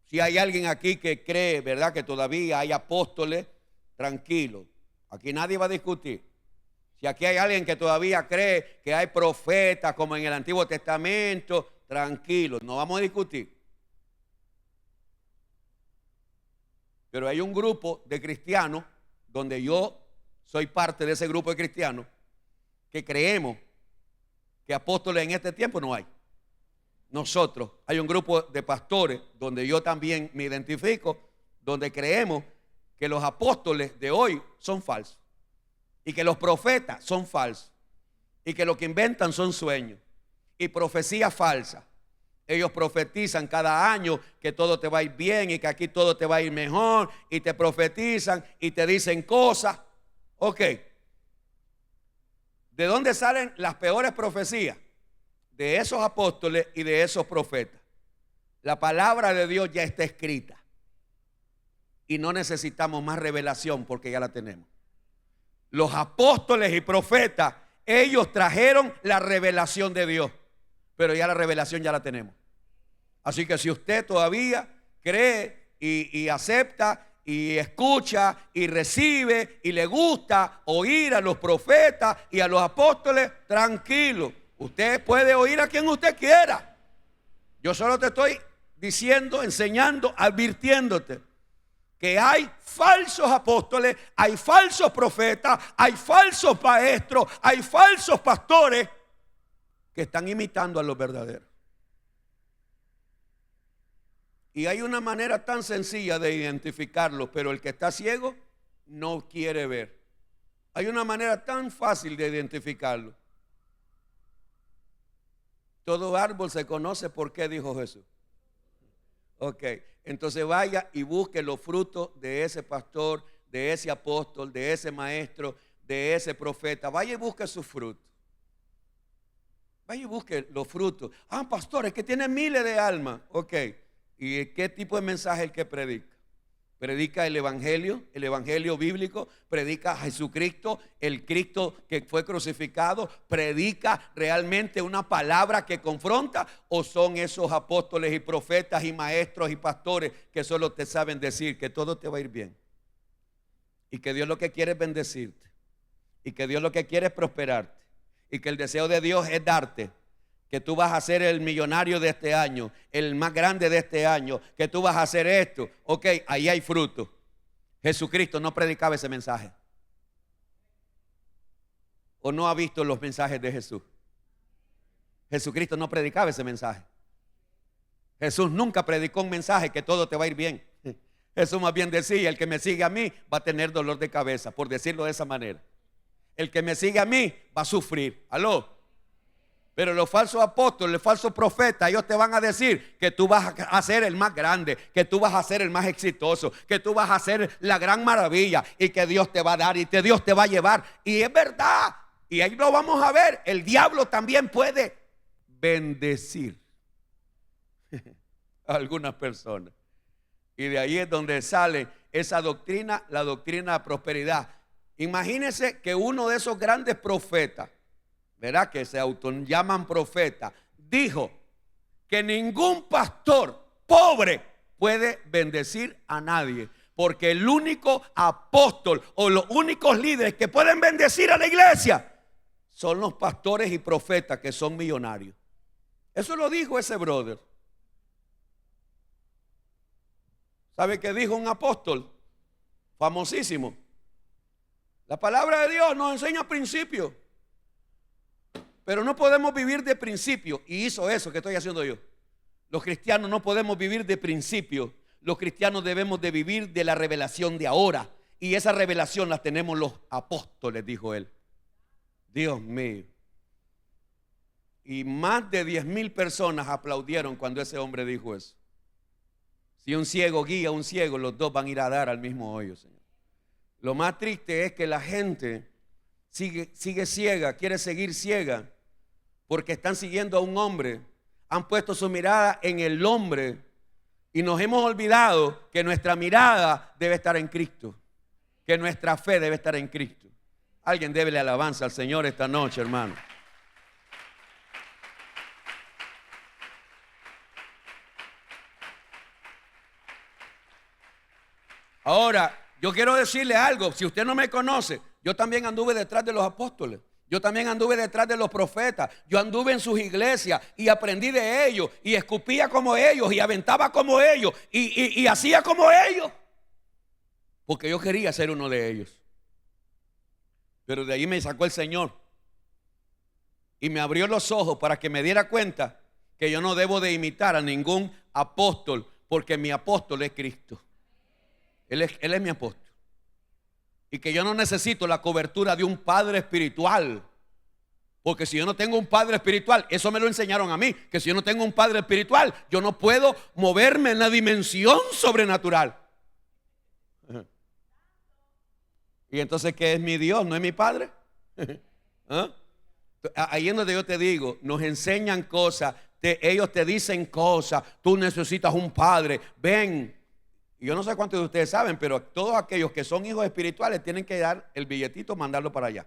Si hay alguien aquí que cree, ¿verdad?, que todavía hay apóstoles, tranquilo. Aquí nadie va a discutir. Si aquí hay alguien que todavía cree que hay profetas como en el Antiguo Testamento, tranquilo, no vamos a discutir. Pero hay un grupo de cristianos, donde yo soy parte de ese grupo de cristianos, que creemos que apóstoles en este tiempo no hay. Nosotros, hay un grupo de pastores, donde yo también me identifico, donde creemos que los apóstoles de hoy son falsos, y que los profetas son falsos, y que lo que inventan son sueños y profecías falsas. Ellos profetizan cada año que todo te va a ir bien y que aquí todo te va a ir mejor, y te profetizan y te dicen cosas. Ok, ¿de dónde salen las peores profecías? De esos apóstoles y de esos profetas. La palabra de Dios ya está escrita y no necesitamos más revelación, porque ya la tenemos. Los apóstoles y profetas, ellos trajeron la revelación de Dios, pero ya la revelación ya la tenemos. Así que si usted todavía cree y acepta y escucha y recibe y le gusta oír a los profetas y a los apóstoles, tranquilo, usted puede oír a quien usted quiera. Yo solo te estoy diciendo, enseñando, advirtiéndote que hay falsos apóstoles, hay falsos profetas, hay falsos maestros, hay falsos pastores que están imitando a los verdaderos. Y hay una manera tan sencilla de identificarlos, pero el que está ciego no quiere ver. Hay una manera tan fácil de identificarlo. Todo árbol se conoce por qué, dijo Jesús. Ok, entonces vaya y busque los frutos de ese pastor, de ese apóstol, de ese maestro, de ese profeta. Vaya y busque sus frutos. Vaya y busque los frutos. Ah, pastor, es que tiene miles de almas. Ok, ¿y qué tipo de mensaje es el que predica? Predica el evangelio bíblico, predica a Jesucristo, el Cristo que fue crucificado, predica realmente una palabra que confronta, o son esos apóstoles y profetas y maestros y pastores que solo te saben decir que todo te va a ir bien y que Dios lo que quiere es bendecirte y que Dios lo que quiere es prosperarte y que el deseo de Dios es darte, que tú vas a ser el millonario de este año, el más grande de este año, que tú vas a hacer esto. Ok, ahí hay fruto. Jesucristo no predicaba ese mensaje. ¿O no ha visto los mensajes de Jesús? Jesucristo no predicaba ese mensaje. Jesús nunca predicó un mensaje que todo te va a ir bien. Jesús más bien decía, el que me sigue a mí va a tener dolor de cabeza, por decirlo de esa manera. El que me sigue a mí va a sufrir. ¿Aló? Pero los falsos apóstoles, los falsos profetas, ellos te van a decir que tú vas a ser el más grande, que tú vas a ser el más exitoso, que tú vas a ser la gran maravilla y que Dios te va a dar y que Dios te va a llevar. Y es verdad, y ahí lo vamos a ver, el diablo también puede bendecir a algunas personas. Y de ahí es donde sale esa doctrina, la doctrina de prosperidad. Imagínense que uno de esos grandes profetas, ¿verdad?, que se autollaman profeta, dijo que ningún pastor pobre puede bendecir a nadie, porque el único apóstol o los únicos líderes que pueden bendecir a la iglesia son los pastores y profetas que son millonarios. Eso lo dijo ese brother. ¿Sabe qué dijo un apóstol famosísimo? La palabra de Dios nos enseña principios, pero no podemos vivir de principio. Y hizo eso que estoy haciendo yo. Los cristianos no podemos vivir de principio. Los cristianos debemos de vivir de la revelación de ahora. Y esa revelación la tenemos los apóstoles, dijo él. Dios mío. Y más de 10,000 personas aplaudieron cuando ese hombre dijo eso. Si un ciego guía a un ciego, los dos van a ir a dar al mismo hoyo, Señor. Lo más triste es que la gente sigue ciega, quiere seguir ciega, porque están siguiendo a un hombre, han puesto su mirada en el hombre y nos hemos olvidado que nuestra mirada debe estar en Cristo, que nuestra fe debe estar en Cristo. Alguien debe la alabanza al Señor esta noche, hermano. Ahora, yo quiero decirle algo, si usted no me conoce, yo también anduve detrás de los apóstoles. Yo también anduve detrás de los profetas. Yo anduve en sus iglesias y aprendí de ellos y escupía como ellos y aventaba como ellos y hacía como ellos, porque yo quería ser uno de ellos. Pero de ahí me sacó el Señor y me abrió los ojos para que me diera cuenta que yo no debo de imitar a ningún apóstol, porque mi apóstol es Cristo. Él es mi apóstol. Y que yo no necesito la cobertura de un padre espiritual, porque si yo no tengo un padre espiritual, eso me lo enseñaron a mí, que si yo no tengo un padre espiritual, yo no puedo moverme en la dimensión sobrenatural. Y entonces, ¿qué es mi Dios? ¿No es mi padre? ¿Ah? Ahí es donde yo te digo, nos enseñan cosas, ellos te dicen cosas, tú necesitas un padre, ven. Y yo no sé cuántos de ustedes saben, pero todos aquellos que son hijos espirituales tienen que dar el billetito, mandarlo para allá.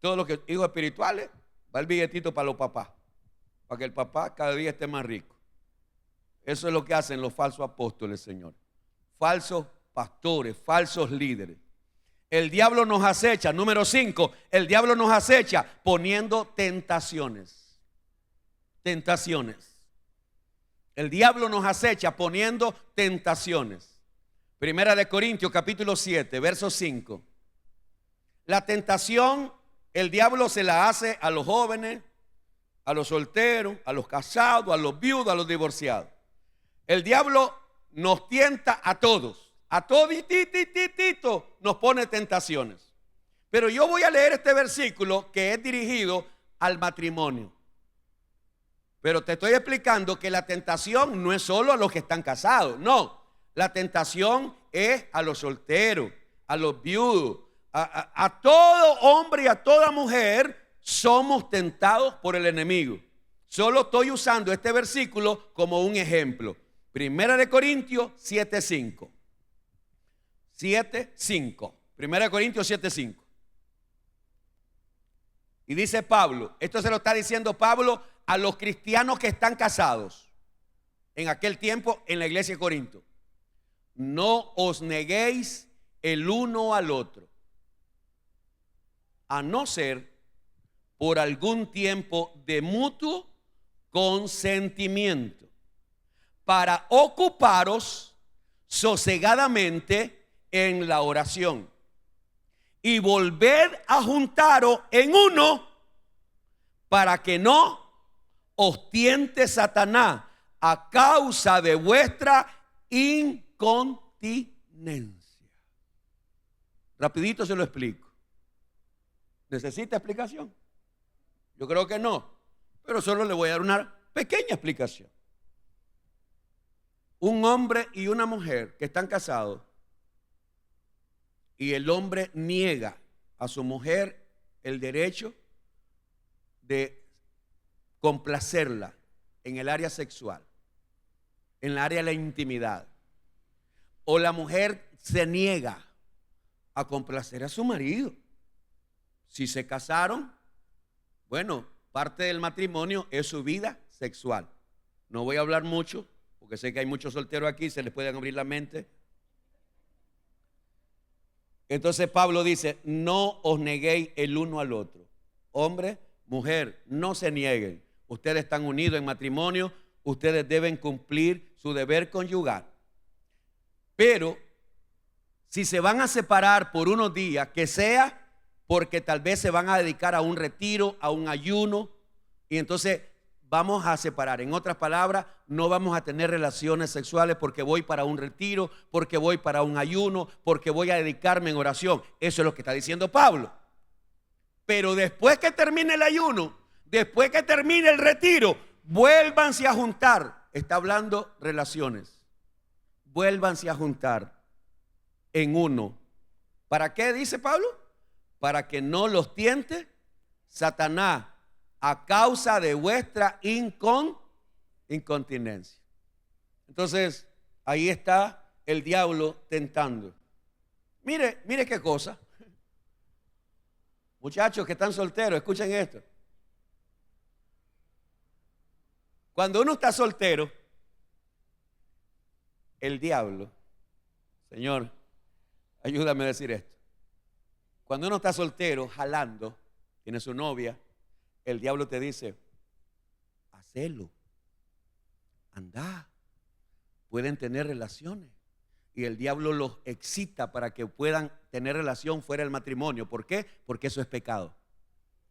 Todos los que hijos espirituales, va el billetito para los papás, para que el papá cada día esté más rico. Eso es lo que hacen los falsos apóstoles, Señor. Falsos pastores, falsos líderes. El diablo nos acecha, número 5, el diablo nos acecha poniendo tentaciones. Tentaciones. El diablo nos acecha poniendo tentaciones. Primera de Corintios capítulo 7, verso 5. La tentación, el diablo se la hace a los jóvenes, a los solteros, a los casados, a los viudos, a los divorciados. El diablo nos tienta a todos. A toditititito nos pone tentaciones. Pero yo voy a leer este versículo que es dirigido al matrimonio. Pero te estoy explicando que la tentación no es solo a los que están casados. No, la tentación es a los solteros, a los viudos, a todo hombre y a toda mujer somos tentados por el enemigo. Solo estoy usando este versículo como un ejemplo. Primera de Corintios 7:5. 7:5. Primera de Corintios 7:5. Y dice Pablo, esto se lo está diciendo Pablo a los cristianos que están casados en aquel tiempo en la iglesia de Corinto. No os neguéis el uno al otro, a no ser por algún tiempo de mutuo consentimiento, para ocuparos sosegadamente en la oración y volved a juntaros en uno, para que no os tiente Satanás a causa de vuestra incontinencia. Rapidito se lo explico. ¿Necesita explicación? Yo creo que no, pero solo le voy a dar una pequeña explicación. Un hombre y una mujer que están casados y el hombre niega a su mujer el derecho de complacerla en el área sexual, en el área de la intimidad, o la mujer se niega a complacer a su marido. Si se casaron, bueno, parte del matrimonio es su vida sexual. No voy a hablar mucho, porque sé que hay muchos solteros aquí, se les pueden abrir la mente. Entonces Pablo dice, no os neguéis el uno al otro. Hombre, mujer, no se nieguen. Ustedes están unidos en matrimonio, ustedes deben cumplir su deber conyugal. Pero si se van a separar por unos días, que sea porque tal vez se van a dedicar a un retiro, a un ayuno, y entonces vamos a separar. En otras palabras, no vamos a tener relaciones sexuales porque voy para un retiro, porque voy para un ayuno, porque voy a dedicarme en oración. Eso es lo que está diciendo Pablo. Pero después que termine el ayuno, después que termine el retiro, vuélvanse a juntar. Está hablando relaciones. Vuélvanse a juntar en uno. ¿Para qué dice Pablo? Para que no los tiente Satanás a causa de vuestra incontinencia. Entonces, ahí está el diablo tentando. Mire qué cosa. Muchachos que están solteros, escuchen esto. Cuando uno está soltero, el diablo, Señor, ayúdame a decir esto. Cuando uno está soltero, jalando, tiene su novia, el diablo te dice, hacelo, anda, pueden tener relaciones. Y el diablo los excita para que puedan tener relación fuera del matrimonio. ¿Por qué? Porque eso es pecado.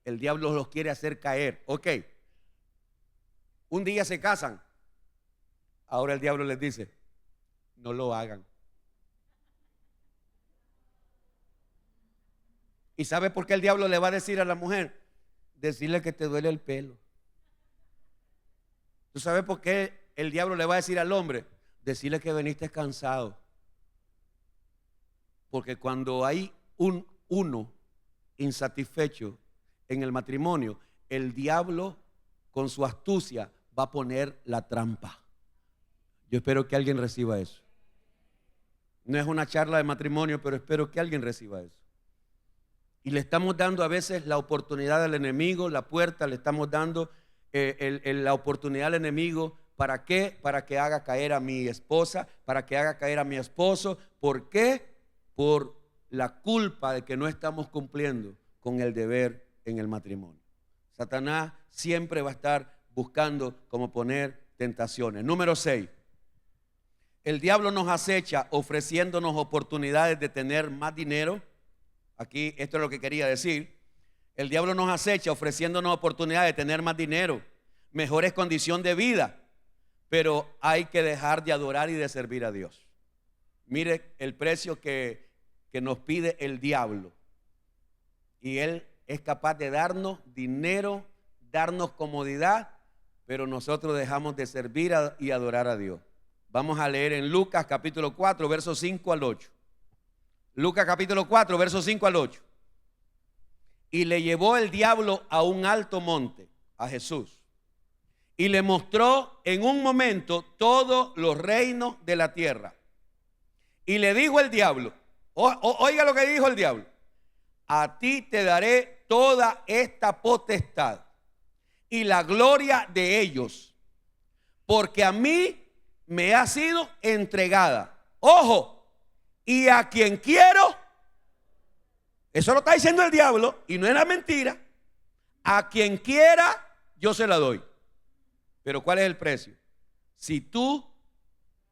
El diablo los quiere hacer caer. Ok, un día se casan, ahora el diablo les dice, no lo hagan. ¿Y sabe por qué el diablo le va a decir a la mujer? Decirle que te duele el pelo. ¿Tú sabes por qué el diablo le va a decir al hombre? Decirle que veniste cansado. Porque cuando hay uno insatisfecho en el matrimonio, el diablo con su astucia va a poner la trampa. Yo espero que alguien reciba eso. No es una charla de matrimonio, pero espero que alguien reciba eso. Y le estamos dando a veces la oportunidad al enemigo, la puerta, le estamos dando la oportunidad al enemigo. ¿Para qué? Para que haga caer a mi esposa, para que haga caer a mi esposo. ¿Por qué? Por la culpa de que no estamos cumpliendo con el deber en el matrimonio. Satanás siempre va a estar buscando cómo poner tentaciones. Número 6. El diablo nos acecha ofreciéndonos oportunidades de tener más dinero. Aquí esto es lo que quería decir. El diablo nos acecha ofreciéndonos oportunidades de tener más dinero, mejores condiciones de vida, pero hay que dejar de adorar y de servir a Dios. Mire el precio que nos pide el diablo. Y él es capaz de darnos dinero, darnos comodidad, pero nosotros dejamos de servir y adorar a Dios. Vamos a leer en Lucas capítulo 4, versos 5 al 8. Lucas capítulo 4, versos 5 al 8. Y le llevó el diablo a un alto monte, a Jesús, y le mostró en un momento todos los reinos de la tierra. Y le dijo el diablo, oiga lo que dijo el diablo: a ti te daré toda esta potestad y la gloria de ellos, porque a mí me ha sido entregada. Ojo, y a quien quiero, eso lo está diciendo el diablo y no es la mentira, a quien quiera yo se la doy. Pero ¿cuál es el precio? Si tú,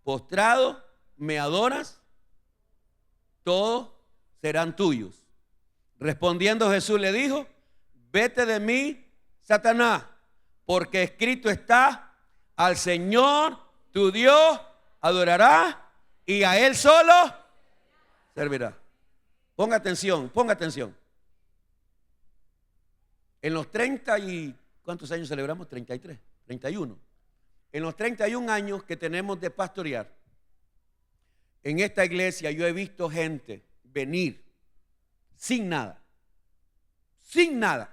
postrado, me adoras, todos serán tuyos. Respondiendo Jesús le dijo: vete de mí, Satanás, porque escrito está: al Señor tu Dios adorarás y a Él solo servirás. Ponga atención, ponga atención. En los 30 y... ¿cuántos años celebramos? 33, 31. En los 31 años que tenemos de pastorear, en esta iglesia yo he visto gente venir sin nada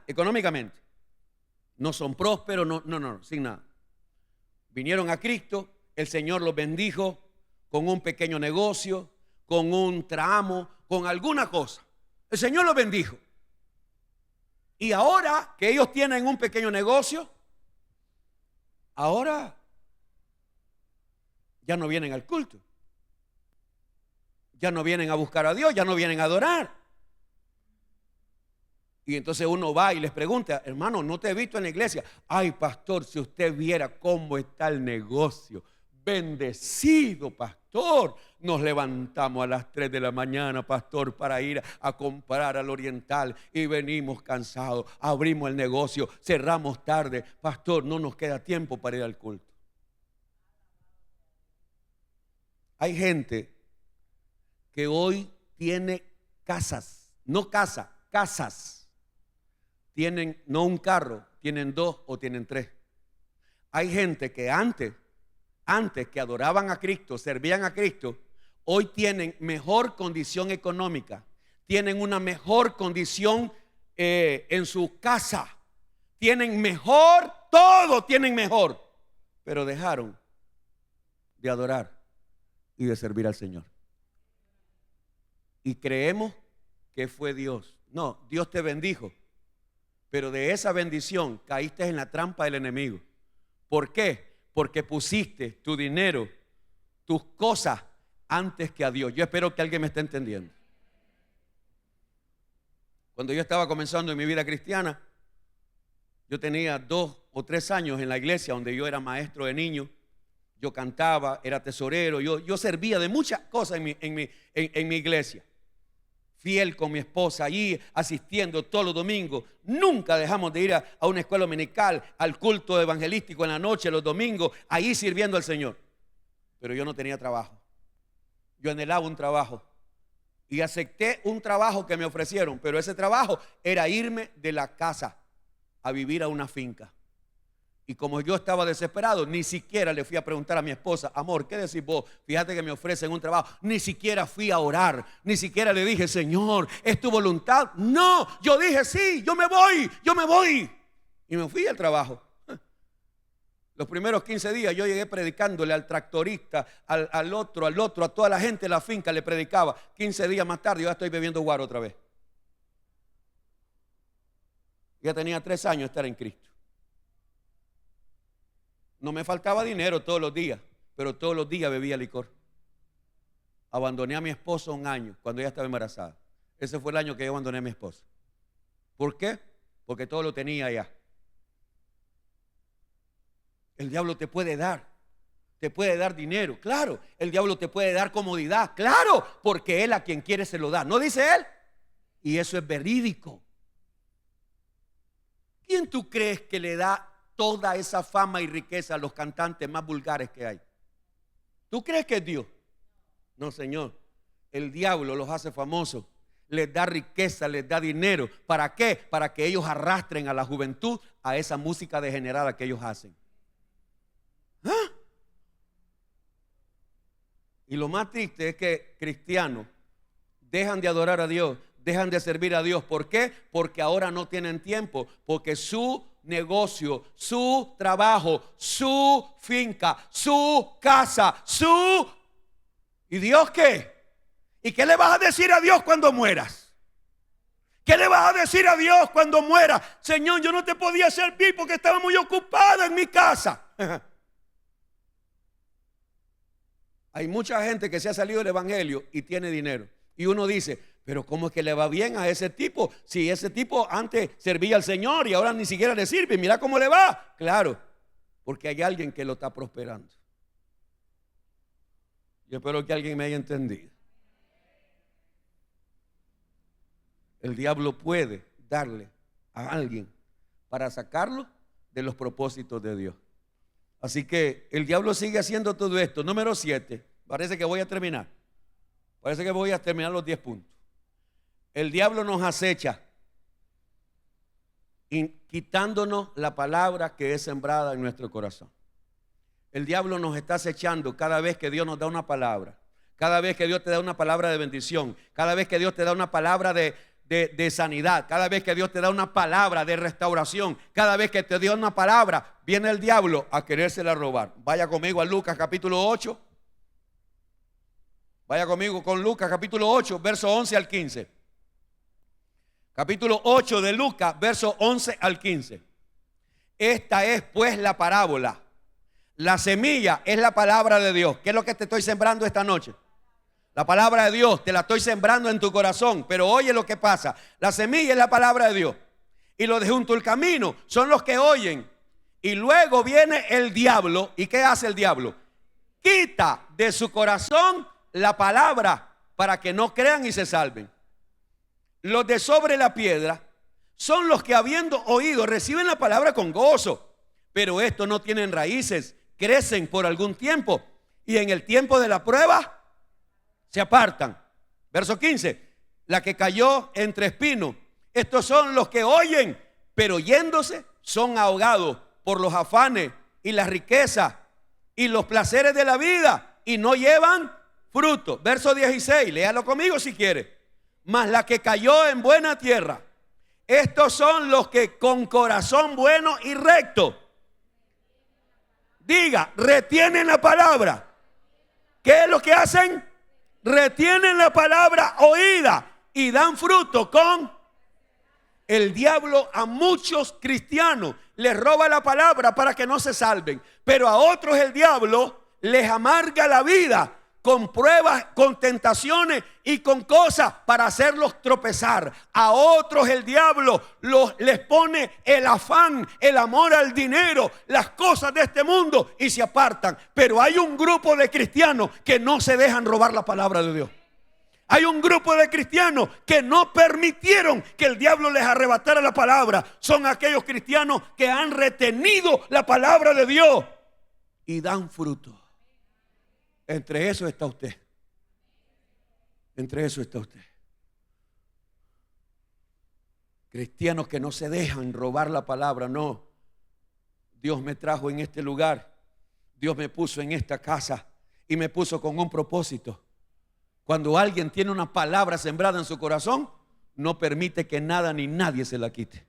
económicamente. No son prósperos, no, sin nada. Vinieron a Cristo, el Señor los bendijo con un pequeño negocio, con un tramo, con alguna cosa. El Señor los bendijo. Y ahora que ellos tienen un pequeño negocio, ahora ya no vienen al culto. Ya no vienen a buscar a Dios, ya no vienen a adorar. Y entonces uno va y les pregunta: hermano, no te he visto en la iglesia. Ay, pastor, si usted viera cómo está el negocio. Bendecido, pastor. Nos levantamos a las 3 de la mañana, pastor, para ir a comprar al Oriental y venimos cansados. Abrimos el negocio, cerramos tarde. Pastor, no nos queda tiempo para ir al culto. Hay gente que hoy tiene casas, no casa, casas. Tienen no un carro, tienen 2 o tienen 3. Hay gente que antes que adoraban a Cristo, servían a Cristo, hoy tienen mejor condición económica, tienen una mejor condición en su casa, tienen mejor, todo tienen mejor, pero dejaron de adorar y de servir al Señor. Y creemos que fue Dios. No, Dios te bendijo, pero de esa bendición caíste en la trampa del enemigo. ¿Por qué? Porque pusiste tu dinero, tus cosas antes que a Dios. Yo espero que alguien me esté entendiendo. Cuando yo estaba comenzando en mi vida cristiana, yo tenía 2 o 3 años en la iglesia donde yo era maestro de niños. Yo cantaba, era tesorero, yo servía de muchas cosas en mi iglesia. Fiel con mi esposa, allí asistiendo todos los domingos. Nunca dejamos de ir a una escuela dominical, al culto evangelístico en la noche, los domingos, ahí sirviendo al Señor. Pero yo no tenía trabajo. Yo anhelaba un trabajo y acepté un trabajo que me ofrecieron, pero ese trabajo era irme de la casa a vivir a una finca. Y como yo estaba desesperado, ni siquiera le fui a preguntar a mi esposa: amor, ¿qué decís vos? Fíjate que me ofrecen un trabajo. Ni siquiera fui a orar, ni siquiera le dije: Señor, ¿es tu voluntad? No, yo dije: sí, yo me voy. Y me fui al trabajo. Los primeros 15 días yo llegué predicándole al tractorista, al otro, a toda la gente de la finca le predicaba. 15 días más tarde yo ya estoy bebiendo guaro otra vez. Ya tenía 3 años de estar en Cristo. No me faltaba dinero todos los días, pero todos los días bebía licor. Abandoné a mi esposa 1 año cuando ella estaba embarazada. Ese fue el año que yo abandoné a mi esposa. ¿Por qué? Porque todo lo tenía allá. El diablo te puede dar dinero, claro. El diablo te puede dar comodidad, claro, porque él a quien quiere se lo da. ¿No dice él? Y eso es verídico. ¿Quién tú crees que le da toda esa fama y riqueza a los cantantes más vulgares que hay. ¿Tú crees que es Dios? No, Señor. El diablo los hace famosos, les da riqueza, les da dinero. ¿Para qué? Para que ellos arrastren a la juventud a esa música degenerada que ellos hacen. ¿Ah? Y lo más triste es que cristianos dejan de adorar a Dios, dejan de servir a Dios. ¿Por qué? Porque ahora no tienen tiempo, porque su negocio, su trabajo, su finca, su casa, ¿Y Dios qué? ¿Y qué le vas a decir a Dios cuando mueras? ¿Qué le vas a decir a Dios cuando mueras? Señor, yo no te podía servir porque estaba muy ocupado en mi casa. Hay mucha gente que se ha salido del evangelio y tiene dinero. Y uno dice, pero ¿cómo es que le va bien a ese tipo? Si ese tipo antes servía al Señor y ahora ni siquiera le sirve. Mira cómo le va. Claro, porque hay alguien que lo está prosperando. Yo espero que alguien me haya entendido. El diablo puede darle a alguien para sacarlo de los propósitos de Dios. Así que el diablo sigue haciendo todo esto. Número 7. Parece que voy a terminar. Parece que voy a terminar los 10 puntos. El diablo nos acecha quitándonos la palabra que es sembrada en nuestro corazón. El diablo nos está acechando cada vez que Dios nos da una palabra. Cada vez que Dios te da una palabra de bendición. Cada vez que Dios te da una palabra de sanidad, cada vez que Dios te da una palabra de restauración, cada vez que te dio una palabra, viene el diablo a querérsela robar. Vaya conmigo a Lucas capítulo 8. Vaya conmigo con Lucas capítulo 8, verso 11 al 15. Capítulo 8 de Lucas, verso 11 al 15. Esta es pues la parábola. La semilla es la palabra de Dios. ¿Qué es lo que te estoy sembrando esta noche? La palabra de Dios, te la estoy sembrando en tu corazón. Pero oye lo que pasa. La semilla es la palabra de Dios. Y los de junto al camino son los que oyen. Y luego viene el diablo. ¿Y qué hace el diablo? Quita de su corazón la palabra para que no crean y se salven. Los de sobre la piedra son los que habiendo oído reciben la palabra con gozo. Pero estos no tienen raíces, crecen por algún tiempo. Y en el tiempo de la prueba se apartan. Verso 15. La que cayó entre espinos. Estos son los que oyen, pero yéndose son ahogados por los afanes y las riquezas y los placeres de la vida y no llevan fruto. Verso 16. Léalo conmigo si quiere. Mas la que cayó en buena tierra. Estos son los que con corazón bueno y recto. Diga, retienen la palabra. ¿Qué es lo que hacen? Retienen la palabra oída y dan fruto con el diablo. A muchos cristianos les roba la palabra para que no se salven, pero a otros el diablo les amarga la vida con pruebas, con tentaciones y con cosas para hacerlos tropezar. A otros el diablo les pone el afán, el amor al dinero, las cosas de este mundo y se apartan. Pero hay un grupo de cristianos que no se dejan robar la palabra de Dios. Hay un grupo de cristianos que no permitieron que el diablo les arrebatara la palabra. Son aquellos cristianos que han retenido la palabra de Dios y dan fruto. Entre eso está usted. Entre eso está usted. Cristianos que no se dejan robar la palabra. No. Dios me trajo en este lugar. Dios me puso en esta casa y me puso con un propósito. Cuando alguien tiene una palabra sembrada en su corazón, no permite que nada ni nadie se la quite.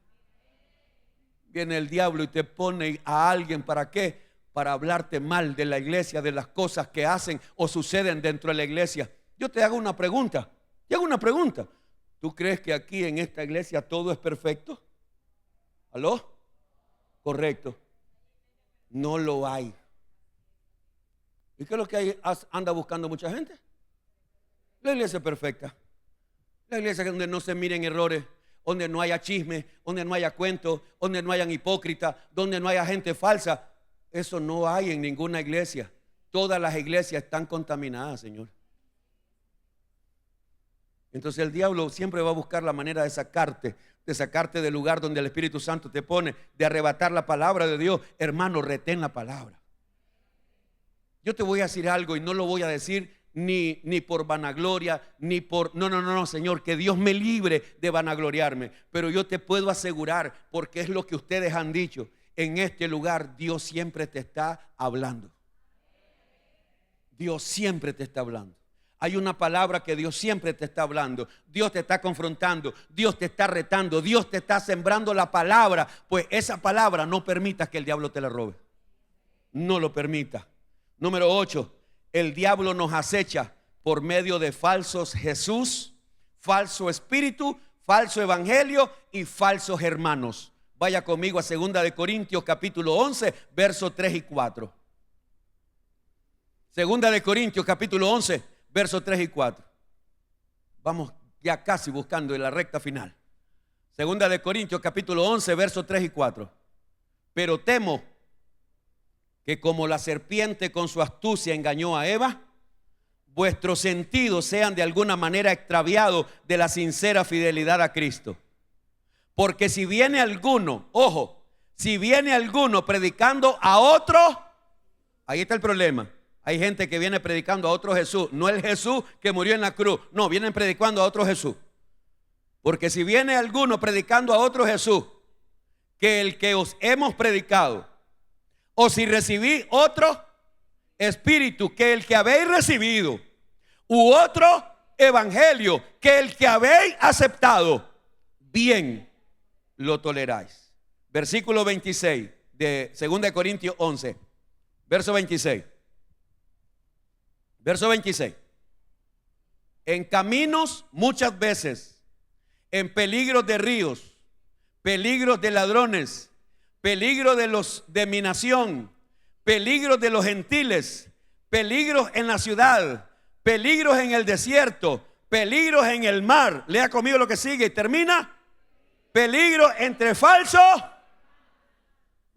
Viene el diablo y te pone a alguien, ¿para qué? Para hablarte mal de la iglesia, de las cosas que hacen o suceden dentro de la iglesia. Yo te hago una pregunta. ¿Tú crees que aquí en esta iglesia todo es perfecto? ¿Aló? Correcto. No lo hay. ¿Y qué es lo que anda buscando mucha gente? La iglesia es perfecta. La iglesia donde no se miren errores, donde no haya chisme, donde no haya cuentos, donde no hayan hipócritas, donde no haya gente falsa. Eso no hay en ninguna iglesia. Todas las iglesias están contaminadas, Señor. Entonces el diablo siempre va a buscar la manera de sacarte del lugar donde el Espíritu Santo te pone, de arrebatar la palabra de Dios. Hermano, retén la palabra. Yo te voy a decir algo y no lo voy a decir ni por vanagloria, ni por... No, Señor, que Dios me libre de vanagloriarme. Pero yo te puedo asegurar, porque es lo que ustedes han dicho, en este lugar Dios siempre te está hablando. Dios siempre te está hablando. Hay una palabra que Dios siempre te está hablando. Dios te está confrontando, Dios te está retando, Dios te está sembrando la palabra. Pues esa palabra no permitas que el diablo te la robe. No lo permita. Número 8, el diablo nos acecha por medio de falsos Jesús, falso espíritu, falso evangelio y falsos hermanos. Vaya conmigo a 2 de Corintios capítulo 11, versos 3 y 4. 2 de Corintios capítulo 11, versos 3 y 4. Vamos ya casi buscando en la recta final. 2 de Corintios capítulo 11, versos 3 y 4. Pero temo que como la serpiente con su astucia engañó a Eva, vuestros sentidos sean de alguna manera extraviados de la sincera fidelidad a Cristo. Porque si viene alguno, ojo, si viene alguno predicando a otro, ahí está el problema. Hay gente que viene predicando a otro Jesús, no el Jesús que murió en la cruz, no, vienen predicando a otro Jesús. Porque si viene alguno predicando a otro Jesús que el que os hemos predicado, o si recibí otro espíritu que el que habéis recibido, u otro evangelio que el que habéis aceptado, bien lo toleráis. Versículo 26 de 2 de Corintios 11, verso 26. Verso 26. En caminos muchas veces, en peligros de ríos, peligros de ladrones, peligros de mi nación, peligros de los gentiles, peligros en la ciudad, peligros en el desierto, peligros en el mar. Lea conmigo lo que sigue y termina. Peligros entre falsos.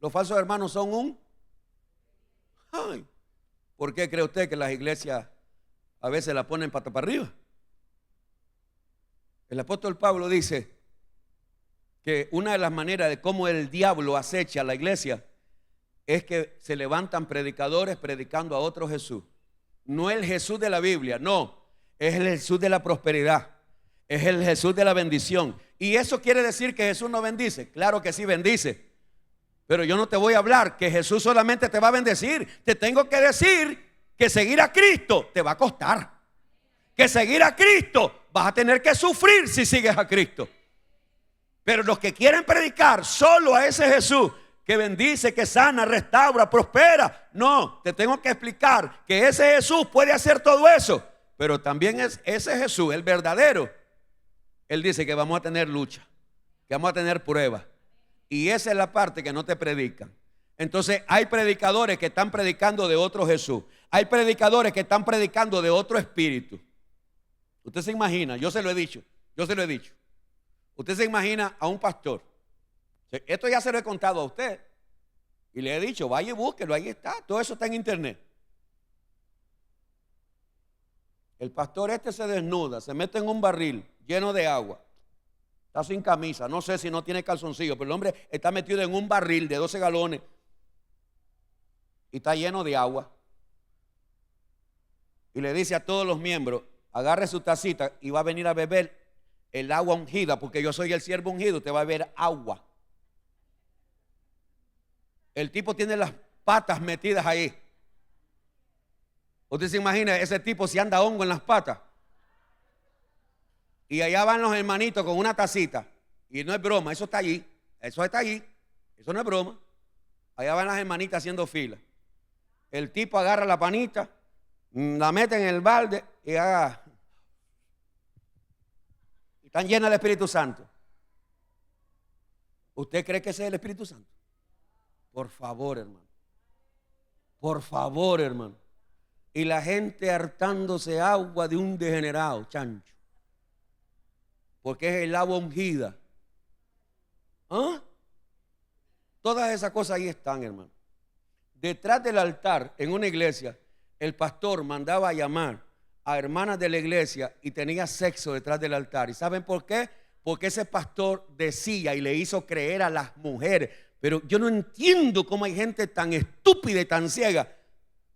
Los falsos hermanos son un... Ay, ¿por qué cree usted que las iglesias a veces la ponen pata para arriba? El apóstol Pablo dice que una de las maneras de cómo el diablo acecha a la iglesia es que se levantan predicadores predicando a otro Jesús. No el Jesús de la Biblia, no, es el Jesús de la prosperidad, es el Jesús de la bendición. ¿Y eso quiere decir que Jesús no bendice? Claro que sí bendice. Pero yo no te voy a hablar que Jesús solamente te va a bendecir. Te tengo que decir que seguir a Cristo te va a costar. Que seguir a Cristo vas a tener que sufrir si sigues a Cristo. Pero los que quieren predicar solo a ese Jesús que bendice, que sana, restaura, prospera, no, te tengo que explicar que ese Jesús puede hacer todo eso. Pero también es ese Jesús, el verdadero. Él dice que vamos a tener lucha, que vamos a tener pruebas. Y esa es la parte que no te predican. Entonces hay predicadores que están predicando de otro Jesús. Hay predicadores que están predicando de otro espíritu. Usted se imagina, yo se lo he dicho. Usted se imagina a un pastor. Esto ya se lo he contado a usted. Y le he dicho, vaya y búsquelo, ahí está. Todo eso está en internet. El pastor se desnuda, se mete en un barril lleno de agua. Está sin camisa, no sé si no tiene calzoncillo, pero el hombre está metido en un barril de 12 galones y está lleno de agua. Y le dice a todos los miembros, agarre su tacita y va a venir a beber el agua ungida, porque yo soy el siervo ungido, te va a beber agua. El tipo tiene las patas metidas ahí. Usted se imagina, ese tipo si anda hongo en las patas. Y allá van los hermanitos con una tacita. Y no es broma, eso está allí. Eso está allí. Eso no es broma. Allá van las hermanitas haciendo fila. El tipo agarra la panita, la mete en el balde y haga. Están llenas del Espíritu Santo. ¿Usted cree que ese es el Espíritu Santo? Por favor, hermano. Por favor, hermano. Y la gente hartándose agua de un degenerado, chancho. Porque es el agua ungida. ¿Ah? Todas esas cosas ahí están, hermano. Detrás del altar, en una iglesia, el pastor mandaba a llamar a hermanas de la iglesia y tenía sexo detrás del altar. ¿Y saben por qué? Porque ese pastor decía y le hizo creer a las mujeres. Pero yo no entiendo cómo hay gente tan estúpida y tan ciega.